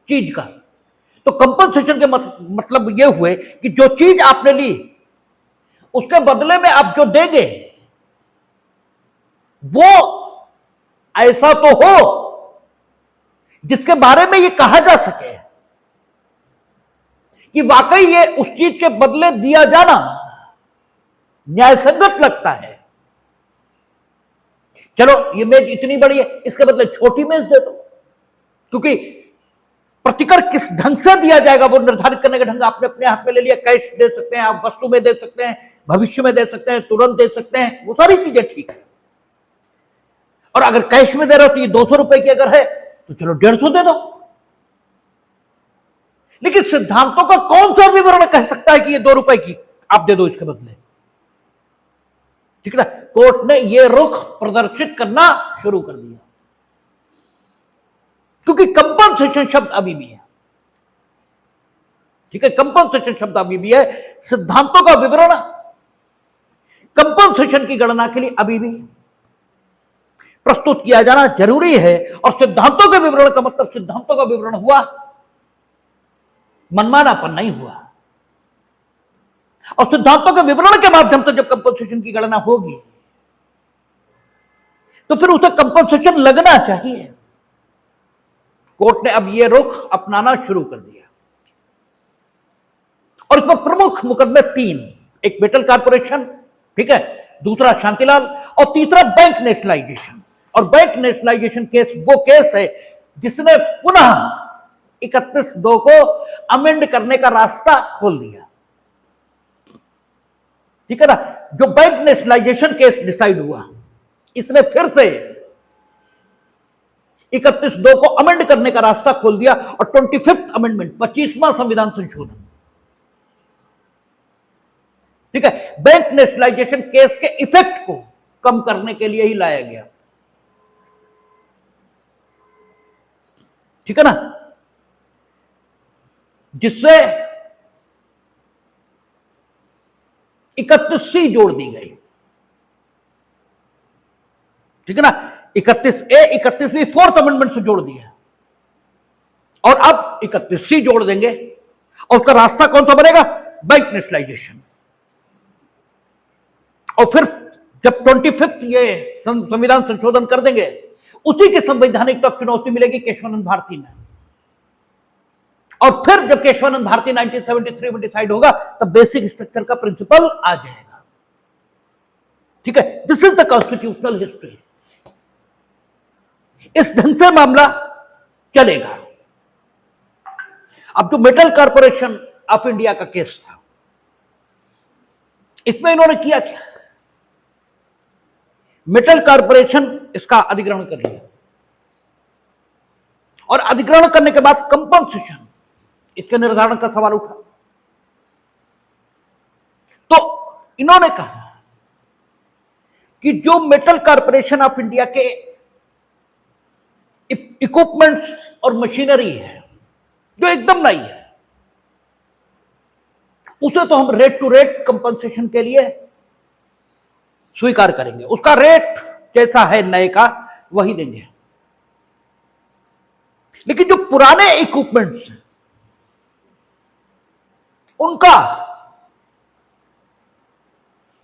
चीज का, तो कंपनसेशन के मतलब ये हुए कि जो चीज आपने ली उसके बदले में आप जो देंगे वो ऐसा तो हो जिसके बारे में ये कहा जा सके कि वाकई ये उस चीज के बदले दिया जाना न्यायसंगत लगता है। चलो ये मेज इतनी बड़ी है, इसके बदले छोटी मेज दे दो, क्योंकि प्रतिकर किस ढंग से दिया जाएगा वो निर्धारित करने का ढंग आपने अपने हाथ में ले लिया। कैश दे सकते हैं आप, वस्तु में दे सकते हैं, भविष्य में दे सकते हैं, तुरंत दे सकते हैं, वो सारी चीजें ठीक है। और अगर कैश में दे रहे हो तो ये 200 रुपए की अगर है तो चलो 150 दे दो, लेकिन सिद्धांतों का कौन सा विवरण कह सकता है कि ये 2 रुपए की आप दे दो इसके बदले? ठीक है ना? कोर्ट ने ये रुख प्रदर्शित करना शुरू कर दिया, क्योंकि कंपनसेशन शब्द अभी भी है, ठीक है? कंपनसेशन शब्द अभी भी है, सिद्धांतों का विवरण कंपनसेशन की गणना के लिए अभी भी प्रस्तुत किया जाना जरूरी है। और सिद्धांतों के विवरण का मतलब सिद्धांतों का विवरण हुआ, मनमानापन नहीं हुआ। और सिद्धांतों के विवरण के माध्यम से जब कंपनसेशन की गणना होगी तो फिर उसे कंपनसेशन लगना चाहिए। कोर्ट ने अब यह रुख अपनाना शुरू कर दिया और इसमें प्रमुख मुकदमे 3, एक मेटल कॉर्पोरेशन, ठीक है, दूसरा शांतिलाल और तीसरा बैंक नेशनलाइजेशन। और बैंक नेशनलाइजेशन केस वो केस है जिसने पुनः 31/2 को अमेंड करने का रास्ता खोल दिया, ठीक है ना? जो बैंक नेशनलाइजेशन केस डिसाइड हुआ इसने फिर से 31/2 को अमेंड करने का रास्ता खोल दिया और 25th अमेंडमेंट, 25वां संविधान संशोधन, ठीक है, बैंक नेशनलाइजेशन केस के इफेक्ट को कम करने के लिए ही लाया गया, ठीक है ना? जिससे 31C जोड़ दी गई, ठीक है ना? 31A 31वीं फोर्थ अमेंडमेंट से जोड़ दिया और अब 31C जोड़ देंगे और उसका रास्ता कौन सा बनेगा? Bank nationalisation. और फिर जब 25th ये संविधान संशोधन कर देंगे उसी के संवैधानिक तक चुनौती मिलेगी केशवानंद भारती में। और फिर जब केशवानंद भारती 1973 में डिसाइड होगा तब बेसिक स्ट्रक्चर का प्रिंसिपल आ जाएगा, ठीक है? This is the constitutional history. इस ढंग से मामला चलेगा। अब जो मेटल कॉर्पोरेशन ऑफ इंडिया का केस था, इसमें इन्होंने किया क्या? मेटल कॉर्पोरेशन इसका अधिग्रहण कर लिया और अधिग्रहण करने के बाद कंपनसेशन, इसके निर्धारण का सवाल उठा। तो इन्होंने कहा कि जो मेटल कॉर्पोरेशन ऑफ इंडिया के इक्विपमेंट्स और मशीनरी है जो एकदम नई है, उसे तो हम रेट टू रेट कंपनसेशन के लिए स्वीकार करेंगे, उसका रेट जैसा है नए का वही देंगे। लेकिन जो पुराने इक्विपमेंट्स हैं उनका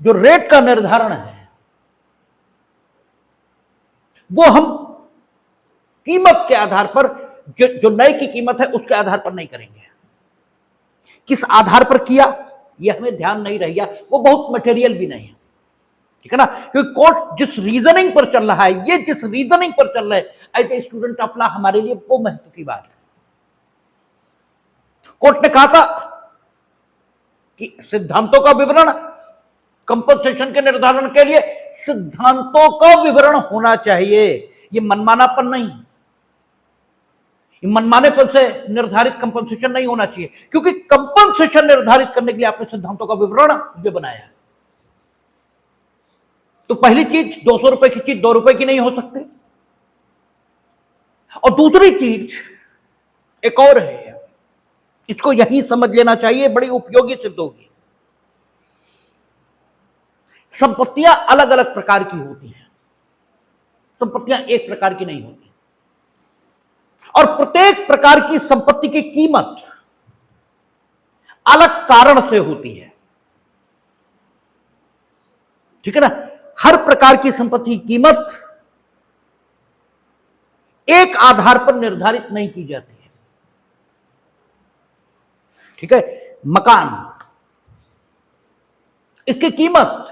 जो रेट का निर्धारण है वो हम कीमत के आधार पर, जो नए की कीमत है उसके आधार पर नहीं करेंगे। किस आधार पर किया ये हमें ध्यान नहीं रह गया, वो बहुत मटेरियल भी नहीं है, ठीक है ना, क्योंकि कोर्ट जिस रीजनिंग पर चल रहा है, ये जिस रीजनिंग पर चल रहा है as a student of law, हमारे लिए वो महत्व की बात है। कोर्ट ने कहा था कि सिद्धांतों का विवरण, कंपनसेशन के निर्धारण के लिए सिद्धांतों का विवरण होना चाहिए, ये मनमानापन नहीं, मनमानेपन से निर्धारित कंपनसेशन नहीं होना चाहिए, क्योंकि कंपनसेशन निर्धारित करने के लिए आपने सिद्धांतों का विवरण जो बनाया। तो पहली चीज, 200 रुपए की चीज 2 रुपए की नहीं हो सकती, और दूसरी चीज एक और है, इसको यही समझ लेना चाहिए, बड़ी उपयोगी सिद्ध होगी। संपत्तियां अलग अलग प्रकार की होती हैं, संपत्तियां एक प्रकार की नहीं होती, और प्रत्येक प्रकार की संपत्ति की कीमत अलग कारण से होती है, ठीक है ना। हर प्रकार की संपत्ति की कीमत एक आधार पर निर्धारित नहीं की जाती है, ठीक है। मकान, इसकी कीमत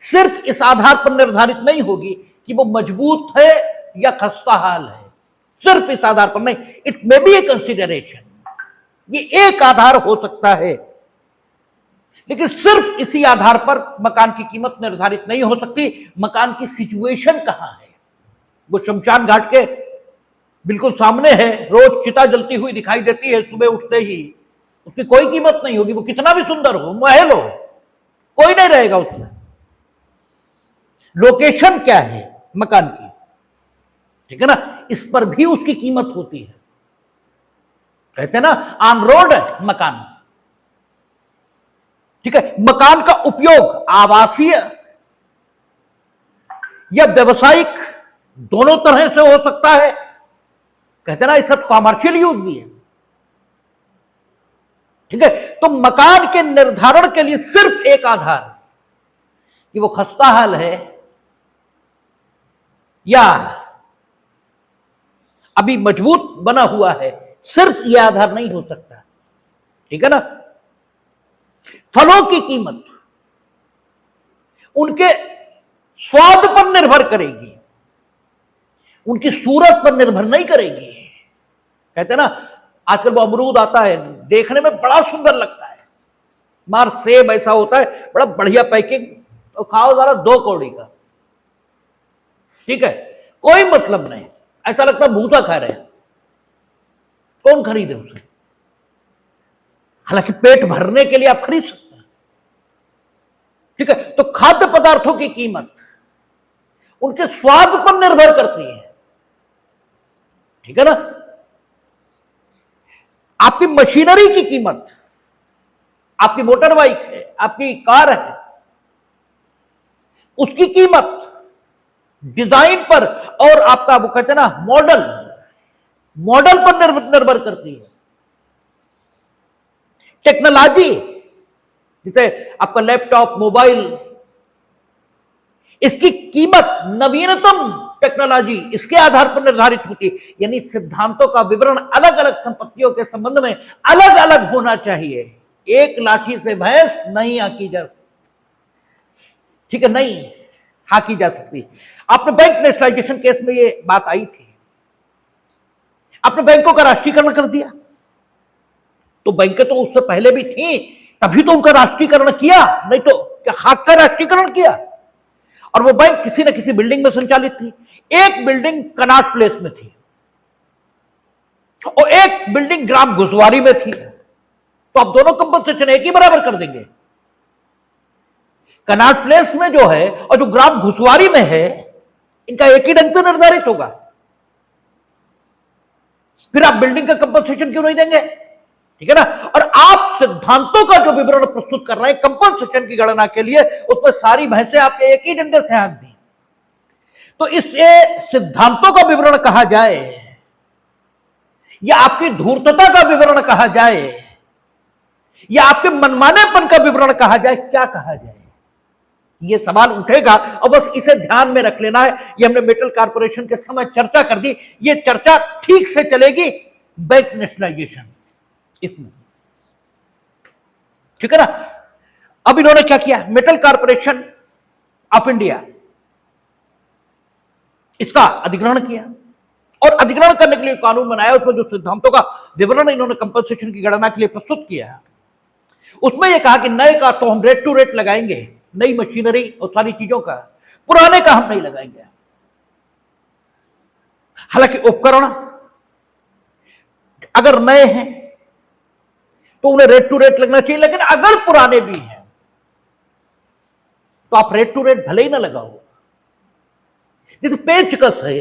सिर्फ इस आधार पर निर्धारित नहीं होगी कि वो मजबूत है या खस्ता हाल है, सिर्फ इस आधार पर नहीं, it may be A consideration, ये एक आधार हो सकता है, लेकिन सिर्फ इसी आधार पर मकान की कीमत निर्धारित नहीं हो सकती। मकान की सिचुएशन कहां है, वो शमशान घाट के बिल्कुल सामने है, रोज चिता जलती हुई दिखाई देती है सुबह उठते ही, उसकी कोई कीमत नहीं होगी, वो कितना भी सुंदर हो, महल हो, कोई नहीं रहेगा उसमें। लोकेशन क्या है मकान की, ठीक है ना, इस पर भी उसकी कीमत होती है। कहते हैं ना, ऑन रोड है मकान, ठीक है। मकान का उपयोग आवासीय या व्यवसायिक दोनों तरह से हो सकता है, कहते हैं ना, इसका कॉमर्शियल यूज भी है, ठीक है। तो मकान के निर्धारण के लिए सिर्फ एक आधार कि वो खस्ता हाल है या अभी मजबूत बना हुआ है, सिर्फ यह आधार नहीं हो सकता, ठीक है ना। फलों की कीमत उनके स्वाद पर निर्भर करेगी, उनकी सूरत पर निर्भर नहीं करेगी। कहते हैं ना, आजकल वो अमरूद आता है, देखने में बड़ा सुंदर लगता है, मार सेब ऐसा होता है, बड़ा बढ़िया पैकिंग, तो खाओ जरा 2 कौड़ी का, ठीक है, कोई मतलब नहीं, ऐसा लगता है भूसा खा रहे हैं, कौन खरीदे उसे। हालांकि पेट भरने के लिए आप खरीद सकते हैं, ठीक है। तो खाद्य पदार्थों की कीमत उनके स्वाद पर निर्भर करती है, ठीक है ना। आपकी मशीनरी की कीमत, आपकी मोटर बाइक है, आपकी कार है, उसकी कीमत डिजाइन पर और आपका वो कहते हैं ना मॉडल पर निर्भर करती है। टेक्नोलॉजी, जैसे आपका लैपटॉप, मोबाइल, इसकी कीमत नवीनतम टेक्नोलॉजी, इसके आधार पर निर्धारित होती है। यानी सिद्धांतों का विवरण अलग अलग संपत्तियों के संबंध में अलग अलग होना चाहिए, एक लाठी से भैंस नहीं आकी जा सकती, ठीक है, नहीं हाकी जा सकती। आपने बैंक नेशनलाइजेशन केस में ये बात आई थी, आपने बैंकों का राष्ट्रीयकरण कर दिया, तो बैंकें तो उससे पहले भी थी, तभी तो उनका राष्ट्रीयकरण किया, नहीं तो क्या खाक का राष्ट्रीयकरण किया। और वो बैंक किसी न किसी बिल्डिंग में संचालित थी। एक बिल्डिंग कनॉट प्लेस में थी और एक बिल्डिंग ग्राम घुसवारी में थी, तो आप दोनों कंपनसेशन एक ही बराबर कर देंगे। कनॉट प्लेस में जो है और जो ग्राम घुसवारी में है, इनका एक ही ढंग से निर्धारित होगा, फिर आप बिल्डिंग का कंपनसेशन क्यों नहीं देंगे, ठीक है ना। और आप सिद्धांतों का जो विवरण प्रस्तुत कर रहे हैं कंपनसेशन की गणना के लिए, उसमें सारी भैंसें आपने एक ही डंडे से हाँक दी। तो इसे सिद्धांतों का विवरण कहा जाए या आपकी धूर्तता का विवरण कहा जाए या आपके मनमानेपन का विवरण कहा जाए, क्या कहा जाए, ये सवाल उठेगा और बस इसे ध्यान में रख लेना है। ये हमने मेटल कॉर्पोरेशन के समय चर्चा कर दी, ये चर्चा ठीक से चलेगी बैंक नेशनलाइजेशन इसमें, ठीक है ना। अब इन्होंने क्या किया, मेटल कॉर्पोरेशन ऑफ इंडिया इसका अधिग्रहण किया और अधिग्रहण करने के लिए कानून बनाया। उसमें जो सिद्धांतों का विवरण इन्होंने कंपनसेशन की गणना के लिए प्रस्तुत किया, उसमें यह कहा कि नए का तो हम रेट टू रेट लगाएंगे, नई मशीनरी और सारी चीजों का, पुराने का हम नहीं लगाएंगे। हालांकि उपकरण अगर नए हैं तो उन्हें रेट टू रेट लगना चाहिए, लेकिन अगर पुराने भी हैं तो आप रेट टू रेट भले ही ना लगाओ। जैसे पेचकस है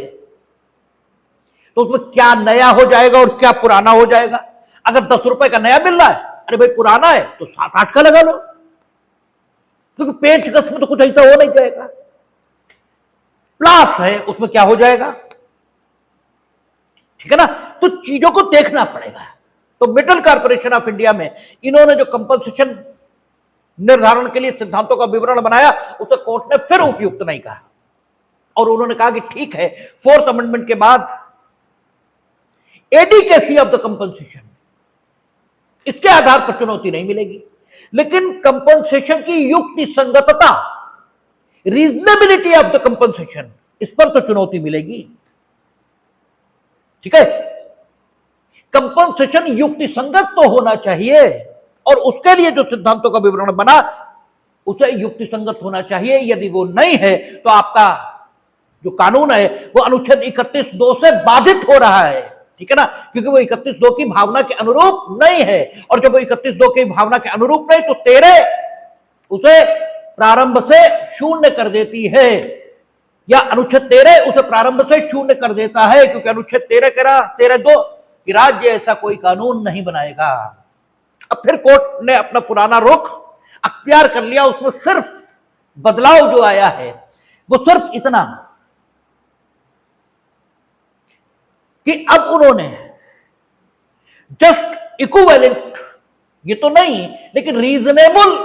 तो उसमें क्या नया हो जाएगा और क्या पुराना हो जाएगा। अगर 10 रुपए का नया मिल रहा है, अरे भाई पुराना है तो 7-8 का लगा लो, क्योंकि पेचकस में तो कुछ ऐसा हो नहीं जाएगा। प्लास है उसमें क्या हो जाएगा, ठीक है ना। तो चीजों को देखना पड़ेगा। तो मेटल कॉर्पोरेशन ऑफ इंडिया में इन्होंने जो कंपनसेशन निर्धारण के लिए सिद्धांतों का विवरण बनाया, उसे कोर्ट ने फिर उपयुक्त नहीं कहा और उन्होंने कहा कि ठीक है, 4th अमेंडमेंट के बाद एडिकेसी ऑफ द कंपनसेशन, इसके आधार पर चुनौती नहीं मिलेगी, लेकिन कंपनसेशन की युक्ति संगतता, रीजनेबिलिटी ऑफ द कंपनसेशन, इस पर तो चुनौती मिलेगी, ठीक है। कंपनसेशन युक्ति संगत तो होना चाहिए और उसके लिए जो सिद्धांतों का विवरण बना उसे युक्ति संगत होना चाहिए। यदि वो नहीं है तो आपका जो कानून है वो अनुच्छेद 31(2) से बाधित हो रहा है, ठीक है ना, क्योंकि वो 31(2) की भावना के अनुरूप नहीं है। और जब वो 31(2) की भावना के अनुरूप नहीं तो 13 उसे प्रारंभ से शून्य कर देती है, या अनुच्छेद 13 उसे प्रारंभ से शून्य कर देता है, क्योंकि अनुच्छेद 13(2) कि राज्य ऐसा कोई कानून नहीं बनाएगा। अब फिर कोर्ट ने अपना पुराना रुख अख्तियार कर लिया। उसमें सिर्फ बदलाव जो आया है वो सिर्फ इतना कि अब उन्होंने जस्ट इक्विवेलेंट, ये तो नहीं लेकिन रीजनेबल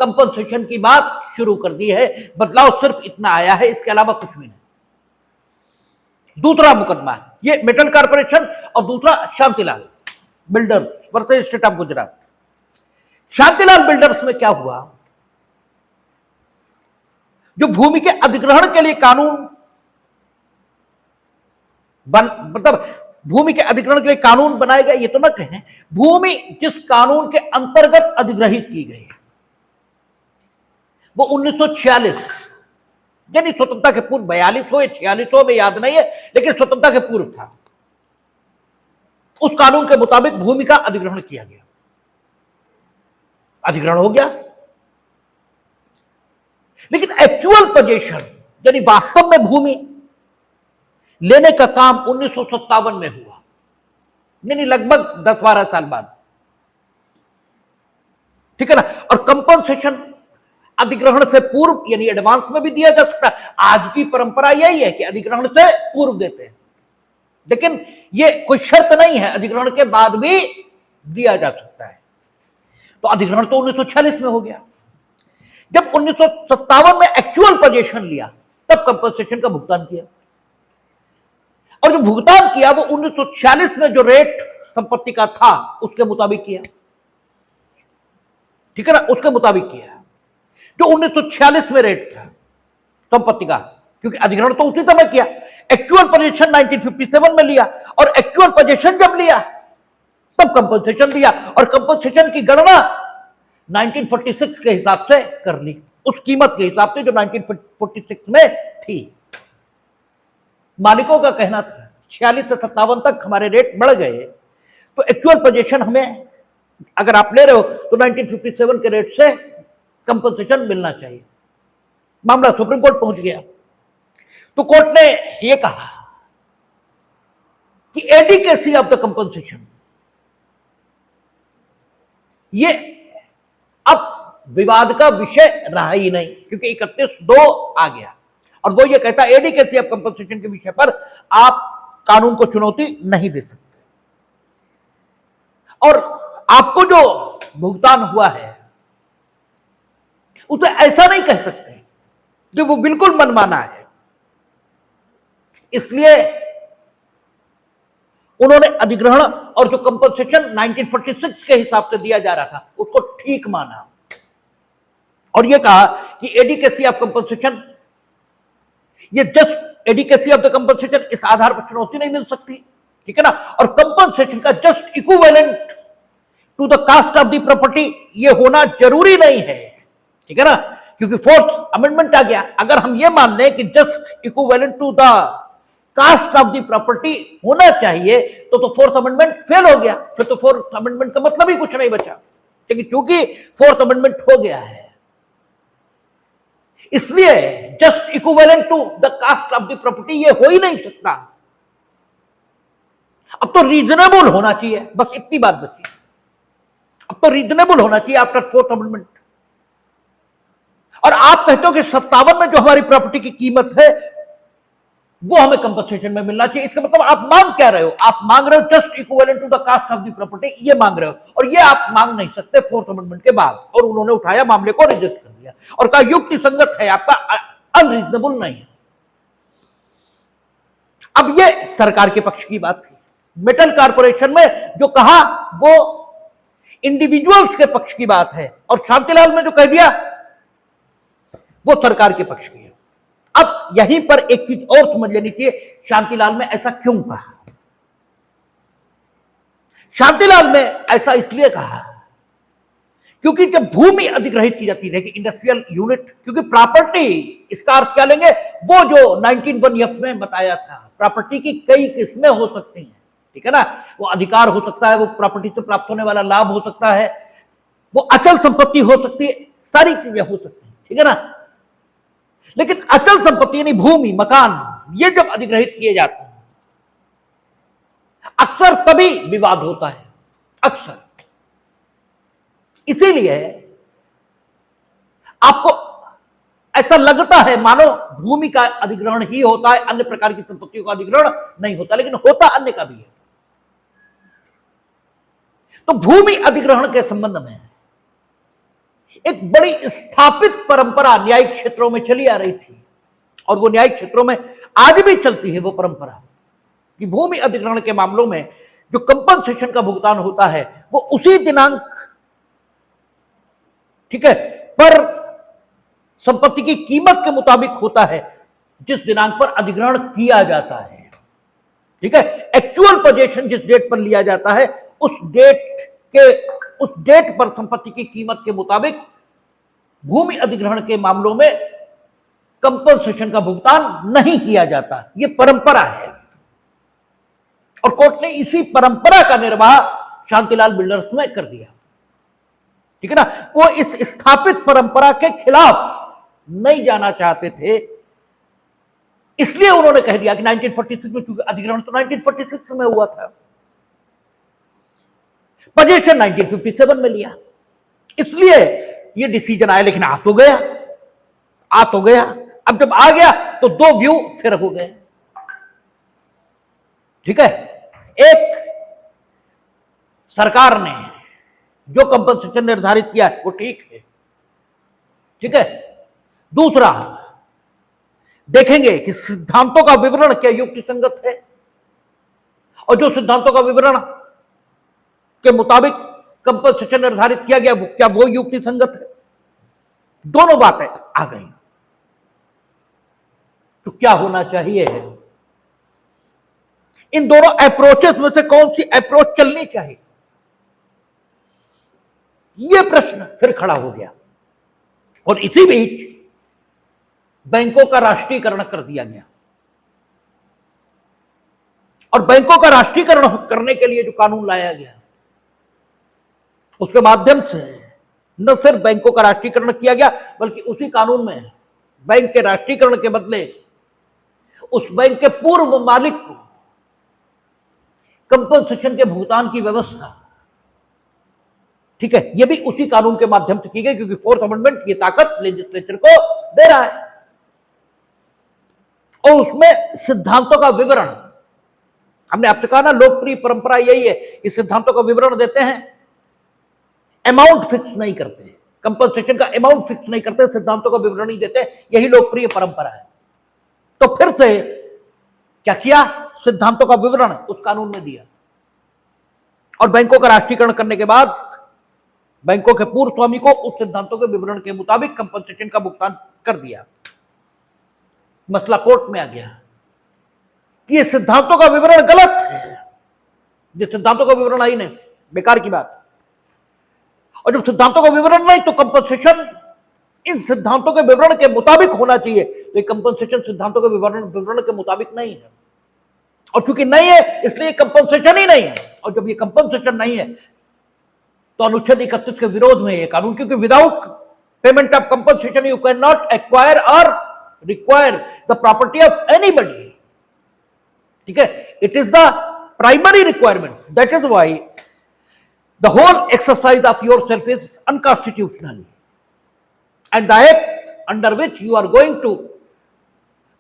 कंपनसेशन की बात शुरू कर दी है। बदलाव सिर्फ इतना आया है, इसके अलावा कुछ भी नहीं। दूसरा मुकदमा है ये मेटल कॉर्पोरेशन और दूसरा Shantilal builders versus state of Gujarat. Shantilal builders में क्या हुआ, जो भूमि के अधिग्रहण के लिए कानून मतलब भूमि के अधिग्रहण के लिए कानून बनाए गए, ये तो ना कहें, भूमि जिस कानून के अंतर्गत अधिग्रहित की गई वो 1946 यानी स्वतंत्रता के पूर्व, 42 हो या 46 हो में याद नहीं है, लेकिन स्वतंत्रता के पूर्व था। उस कानून के मुताबिक भूमि का अधिग्रहण किया गया, अधिग्रहण हो गया, लेकिन एक्चुअल पोजीशन यानी वास्तव में भूमि लेने का काम 1957 में हुआ, यानी लगभग 10-12 साल बाद, ठीक है ना। और कंपनसेशन अधिग्रहण से पूर्व यानी एडवांस में भी दिया जा सकता है। आज की परंपरा यही है कि अधिग्रहण से पूर्व देते हैं, लेकिन यह कोई शर्त नहीं है, अधिग्रहण के बाद भी दिया जा सकता है। तो अधिग्रहण तो 1946 में हो गया। जब 1957 में एक्चुअल पोजीशन लिया तब कंपनसेशन का भुगतान किया, और जो भुगतान किया वो 1946 में जो रेट संपत्ति का था उसके मुताबिक किया, ठीक है ना, उसके मुताबिक किया जो 1946 में रेट था संपत्ति का, क्योंकि अधिग्रहण तो उसी समय किया। एक्चुअल पोजीशन 1957 में लिया और एक्चुअल पोजीशन जब लिया तब कंपनसेशन दिया, और कंपनसेशन की गणना 1946 के हिसाब से कर ली, उस कीमत के हिसाब से जो 1946 में थी। मालिकों का कहना था 46 से 57 तक हमारे रेट बढ़ गए, तो एक्चुअल पोजीशन हमें अगर आप ले रहे हो तो 1957 के रेट से कंपनसेशन मिलना चाहिए। मामला सुप्रीम कोर्ट पहुंच गया, तो कोर्ट ने यह कहा कि एडिकेसी ऑफ द कंपनसेशन ये अब विवाद का विषय रहा ही नहीं, क्योंकि 31(2) आ गया और वो ये कहता है एडिकेसी ऑफ कंपनसेशन के विषय पर आप कानून को चुनौती नहीं दे सकते, और आपको जो भुगतान हुआ है उसे ऐसा नहीं कह सकते जो वो बिल्कुल मनमाना है। इसलिए उन्होंने अधिग्रहण और जो कंपनसेशन 1946 के हिसाब से दिया जा रहा था उसको ठीक माना और ये कहा कि एडिकेसी ऑफ कंपनसेशन, ये just adequacy of the compensation इस आधार पर चुनौती नहीं मिल सकती, ठीक है ना। और कंपनसेशन का just equivalent to the cost of the property ये होना जरूरी नहीं है, ठीक है ना, क्योंकि फोर्थ अमेंडमेंट आ गया। अगर हम ये मान लें कि just equivalent to the cost of the property होना चाहिए तो फोर्थ अमेंडमेंट फेल हो गया, फिर तो फोर्थ अमेंडमेंट का मतलब ही कुछ नहीं बचा, लेकिन चूंकि फोर्थ अमेंडमेंट हो गया है इसलिए just equivalent to the cost of the property ये हो ही नहीं सकता। अब तो रीजनेबल होना चाहिए, बस इतनी बात बची। अब तो रीजनेबल होना चाहिए आफ्टर फोर्थ अमेंडमेंट। और आप कहते हो कि 57 में जो हमारी प्रॉपर्टी की कीमत है वो हमें कंपनसेशन में मिलना चाहिए, इसका मतलब आप मांग क्या रहे हो? आप मांग रहे हो just equivalent to the cost of the property, ये मांग रहे हो, और ये आप मांग नहीं सकते फोर्थ अमेंडमेंट के बाद। और उन्होंने उठाया मामले को, रिजेक्ट कर दिया और कहा युक्ति संगत है आपका, अनरीजनेबल नहीं है। अब ये सरकार के पक्ष की बात थी। मेटल कॉर्पोरेशन में जो कहा वो इंडिविजुअल्स के पक्ष की बात है, और शांतिलाल में जो कह दिया वो सरकार के पक्ष की है। अब यहीं पर एक चीज और समझ लेनी चाहिए, शांतिलाल में ऐसा क्यों कहा? शांतिलाल में ऐसा इसलिए कहा क्योंकि जब भूमि अधिग्रहित की जाती है कि इंडस्ट्रियल यूनिट, क्योंकि प्रॉपर्टी इसका अर्थ क्या लेंगे, वो जो 19(1)(f) में बताया था, प्रॉपर्टी की कई किस्में हो सकती हैं, ठीक है ना। वो अधिकार हो सकता है, वो प्रॉपर्टी से प्राप्त होने वाला लाभ हो सकता है, वो अचल संपत्ति हो सकती है, सारी चीजें हो सकती हैं, ठीक है ना। लेकिन अचल संपत्ति यानी भूमि, मकान, ये जब अधिग्रहित किए जाते हैं अक्सर तभी विवाद होता है, अक्सर। इसीलिए आपको ऐसा लगता है मानो भूमि का अधिग्रहण ही होता है, अन्य प्रकार की संपत्तियों का अधिग्रहण नहीं होता, लेकिन होता अन्य का भी है। तो भूमि अधिग्रहण के संबंध में एक बड़ी स्थापित परंपरा न्यायिक क्षेत्रों में चली आ रही थी, और वो न्यायिक क्षेत्रों में आज भी चलती है वो परंपरा कि भूमि अधिग्रहण के मामलों में जो कंपनसेशन का भुगतान होता है वो उसी दिनांक, ठीक है, पर संपत्ति की कीमत के मुताबिक होता है जिस दिनांक पर अधिग्रहण किया जाता है, ठीक है। एक्चुअल पोजीशन जिस डेट पर लिया जाता है उस डेट पर संपत्ति की कीमत के मुताबिक भूमि अधिग्रहण के मामलों में कंपनसेशन का भुगतान नहीं किया जाता। यह परंपरा है, और कोर्ट ने इसी परंपरा का निर्वाह शांतिलाल बिल्डर्स में कर दिया, ठीक है ना। वो इस स्थापित परंपरा के खिलाफ नहीं जाना चाहते थे, इसलिए उन्होंने कह दिया कि 1946 में, चूंकि अधिग्रहण तो 1946 में हुआ था, पोजीशन 1957 में लिया, इसलिए ये डिसीजन आया। लेकिन आ तो गया। अब जब आ गया तो दो व्यू फिर हो गए, ठीक है। एक, सरकार ने जो कंपनसेशन निर्धारित किया है वो ठीक है, ठीक है। दूसरा, देखेंगे कि सिद्धांतों का विवरण क्या युक्ति संगत है, और जो सिद्धांतों का विवरण के मुताबिक कंपनसेशन निर्धारित किया गया वो क्या वो युक्ति संगत है। दोनों बातें आ गई, तो क्या होना चाहिए? इन दोनों अप्रोचेस में से कौन सी अप्रोच चलनी चाहिए, यह प्रश्न फिर खड़ा हो गया। और इसी बीच बैंकों का राष्ट्रीयकरण कर दिया गया, और बैंकों का राष्ट्रीयकरण करने के लिए जो कानून लाया गया उसके माध्यम से न सिर्फ बैंकों का राष्ट्रीयकरण किया गया, बल्कि उसी कानून में बैंक के राष्ट्रीयकरण के बदले उस बैंक के पूर्व मालिक को कंपनसेशन के भुगतान की व्यवस्था, ठीक है, यह भी उसी कानून के माध्यम से की गई, क्योंकि फोर्थ अमेंडमेंट की ताकत लेजिस्लेचर को दे रहा है। और उसमें सिद्धांतों का विवरण, हमने आपसे कहा ना लोकप्रिय परंपरा यही है कि सिद्धांतों का विवरण देते हैं, अमाउंट फिक्स नहीं करते, कंपनसेशन का अमाउंट फिक्स नहीं करते, सिद्धांतों का विवरण नहीं देते, यही लोकप्रिय परंपरा है। तो फिर से क्या किया, सिद्धांतों का विवरण उस कानून में दिया, और बैंकों का राष्ट्रीयकरण करने के बाद बैंकों के पूर्व स्वामी को उस सिद्धांतों के विवरण के मुताबिक कंपनसेशन का भुगतान कर दिया। मसला कोर्ट में आ गया कि ये सिद्धांतों का विवरण गलत है, ये सिद्धांतों का विवरण आई नहीं, बेकार की बात। और जब सिद्धांतों का विवरण नहीं तो कंपनसेशन इन सिद्धांतों के विवरण के मुताबिक होना चाहिए, तो ये कंपनसेशन सिद्धांतों के विवरण के मुताबिक नहीं है, और चूंकि नहीं है इसलिए कंपनसेशन ही नहीं है। और जब ये कंपनसेशन नहीं है तो अनुच्छेद 31 के विरोध में ये कानून, क्योंकि without payment of compensation you can not acquire और require the property of anybody. ठीक है, it is the primary requirement, that is why the whole exercise of yourself is unconstitutional, and the act under which you are going to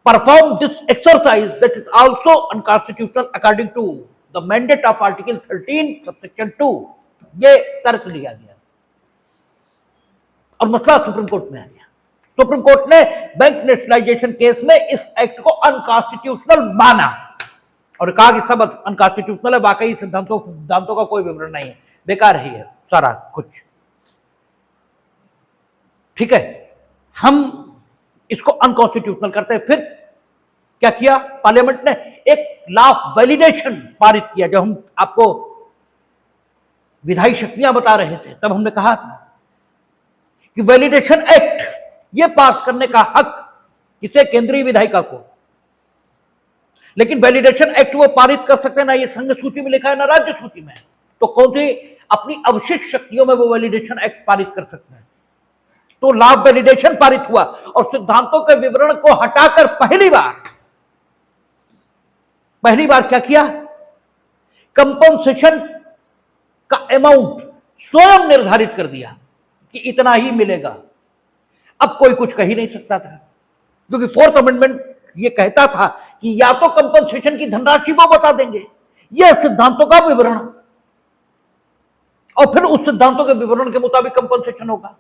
perform this exercise, that is also unconstitutional according to the mandate of article 13 subsection 2। ये तर्क दिया गया और मसला supreme court में आ गया। Supreme court ने bank nationalisation case में इस एक्ट को अनकॉन्स्टिट्यूशनल माना और कहा कि सब अनकॉन्स्टिट्यूशनल है, वाकई सिद्धांतों का कोई विवरण नहीं है, बेकार ही है सारा कुछ। ठीक है, हम इसको अनकॉन्स्टिट्यूशनल करते हैं। फिर क्या किया, पार्लियामेंट ने एक लॉ ऑफ वैलिडेशन पारित किया। जब हम आपको विधायी शक्तियां बता रहे थे तब हमने कहा था कि वैलिडेशन एक्ट ये पास करने का हक किसे, केंद्रीय विधायिका को, लेकिन वैलिडेशन एक्ट वो पारित कर सकते हैं ना ये संघ सूची में लिखा है ना राज्य सूची में, तो कौन सी अपनी अवशिष्ट शक्तियों में वो वैलिडेशन एक्ट पारित कर सकते हैं। तो लॉ ऑफ वैलिडेशन पारित हुआ और सिद्धांतों के विवरण को हटाकर पहली बार क्या किया, कंपनसेशन का अमाउंट स्वयं निर्धारित कर दिया कि इतना ही मिलेगा। अब कोई कुछ कह ही नहीं सकता था, क्योंकि फोर्थ अमेंडमेंट ये कहता था कि या तो कंपनसेशन की धनराशि वो बता देंगे, यह सिद्धांतों का विवरण, और फिर उस सिद्धांतों के विवरण के मुताबिक कंपनसेशन होगा।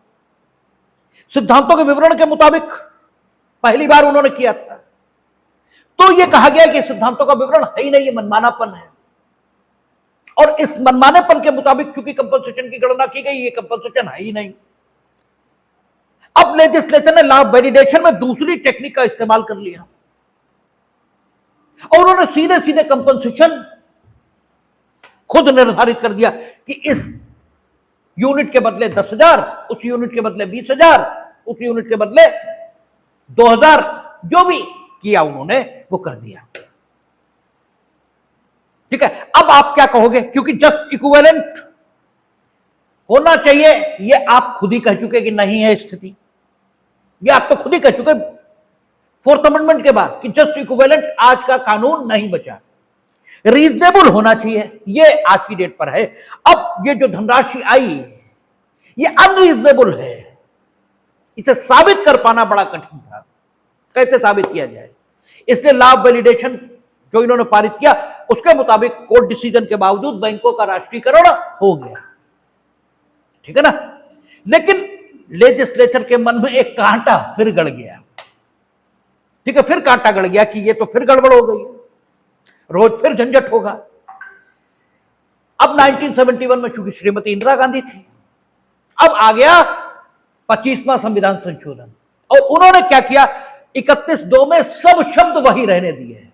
सिद्धांतों के विवरण के मुताबिक पहली बार उन्होंने किया था, तो यह कहा गया कि सिद्धांतों का विवरण है ही नहीं, ये मनमानापन है, और इस मनमानेपन के मुताबिक चूंकि कंपनसेशन की गणना की गई, ये कंपनसेशन है ही नहीं। अब लेजिस्लेचर ने लॉ ऑफ वैलिडेशन में दूसरी टेक्निक का इस्तेमाल कर लिया और उन्होंने सीधे सीधे कंपनसेशन खुद निर्धारित कर दिया कि इस यूनिट के बदले 10,000, उस यूनिट के बदले 20,000, उस यूनिट के बदले 2,000, जो भी किया उन्होंने वो कर दिया। ठीक है, अब आप क्या कहोगे, क्योंकि जस्ट इक्विवेलेंट होना चाहिए, ये आप खुद ही कह चुके कि नहीं है स्थिति, ये आप तो खुद ही कह चुके फोर्थ अमेंडमेंट के बाद कि जस्ट इक्विवेलेंट आज का कानून नहीं बचा, रीजनेबल होना चाहिए, ये आज की डेट पर है। अब ये जो धनराशि आई ये अनरीजनेबल है, इसे साबित कर पाना बड़ा कठिन था, कैसे साबित किया जाए, इसलिए लॉ ऑफ वैलिडेशन जो इन्होंने पारित किया उसके मुताबिक कोर्ट डिसीजन के बावजूद बैंकों का राष्ट्रीयकरण हो गया। ठीक है ना, लेकिन लेजिस्लेचर के मन में एक कांटा फिर गड़ गया। ठीक है, फिर कांटा गड़ गया कि ये तो फिर गड़बड़ हो गई, रोज फिर झंझट होगा। अब 1971 में चूंकि श्रीमती इंदिरा गांधी थी, अब आ गया 25वां संविधान संशोधन, और उन्होंने क्या किया, 31(2) में सब शब्द वही रहने दिए,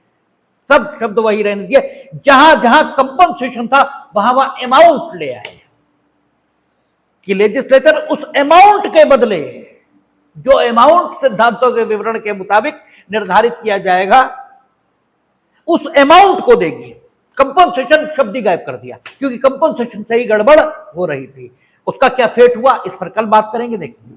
सब शब्द वही रहने दिए, जहां जहां कंपनसेशन था वहां वहां अमाउंट ले आए कि लेजिस्लेचर उस अमाउंट के बदले जो अमाउंट सिद्धांतों के विवरण के मुताबिक निर्धारित किया जाएगा उस अमाउंट को देगी। कंपनसेशन शब्द ही गायब कर दिया, क्योंकि कंपनसेशन से ही गड़बड़ हो रही थी। उसका क्या फेट हुआ इस पर कल बात करेंगे, देखिए।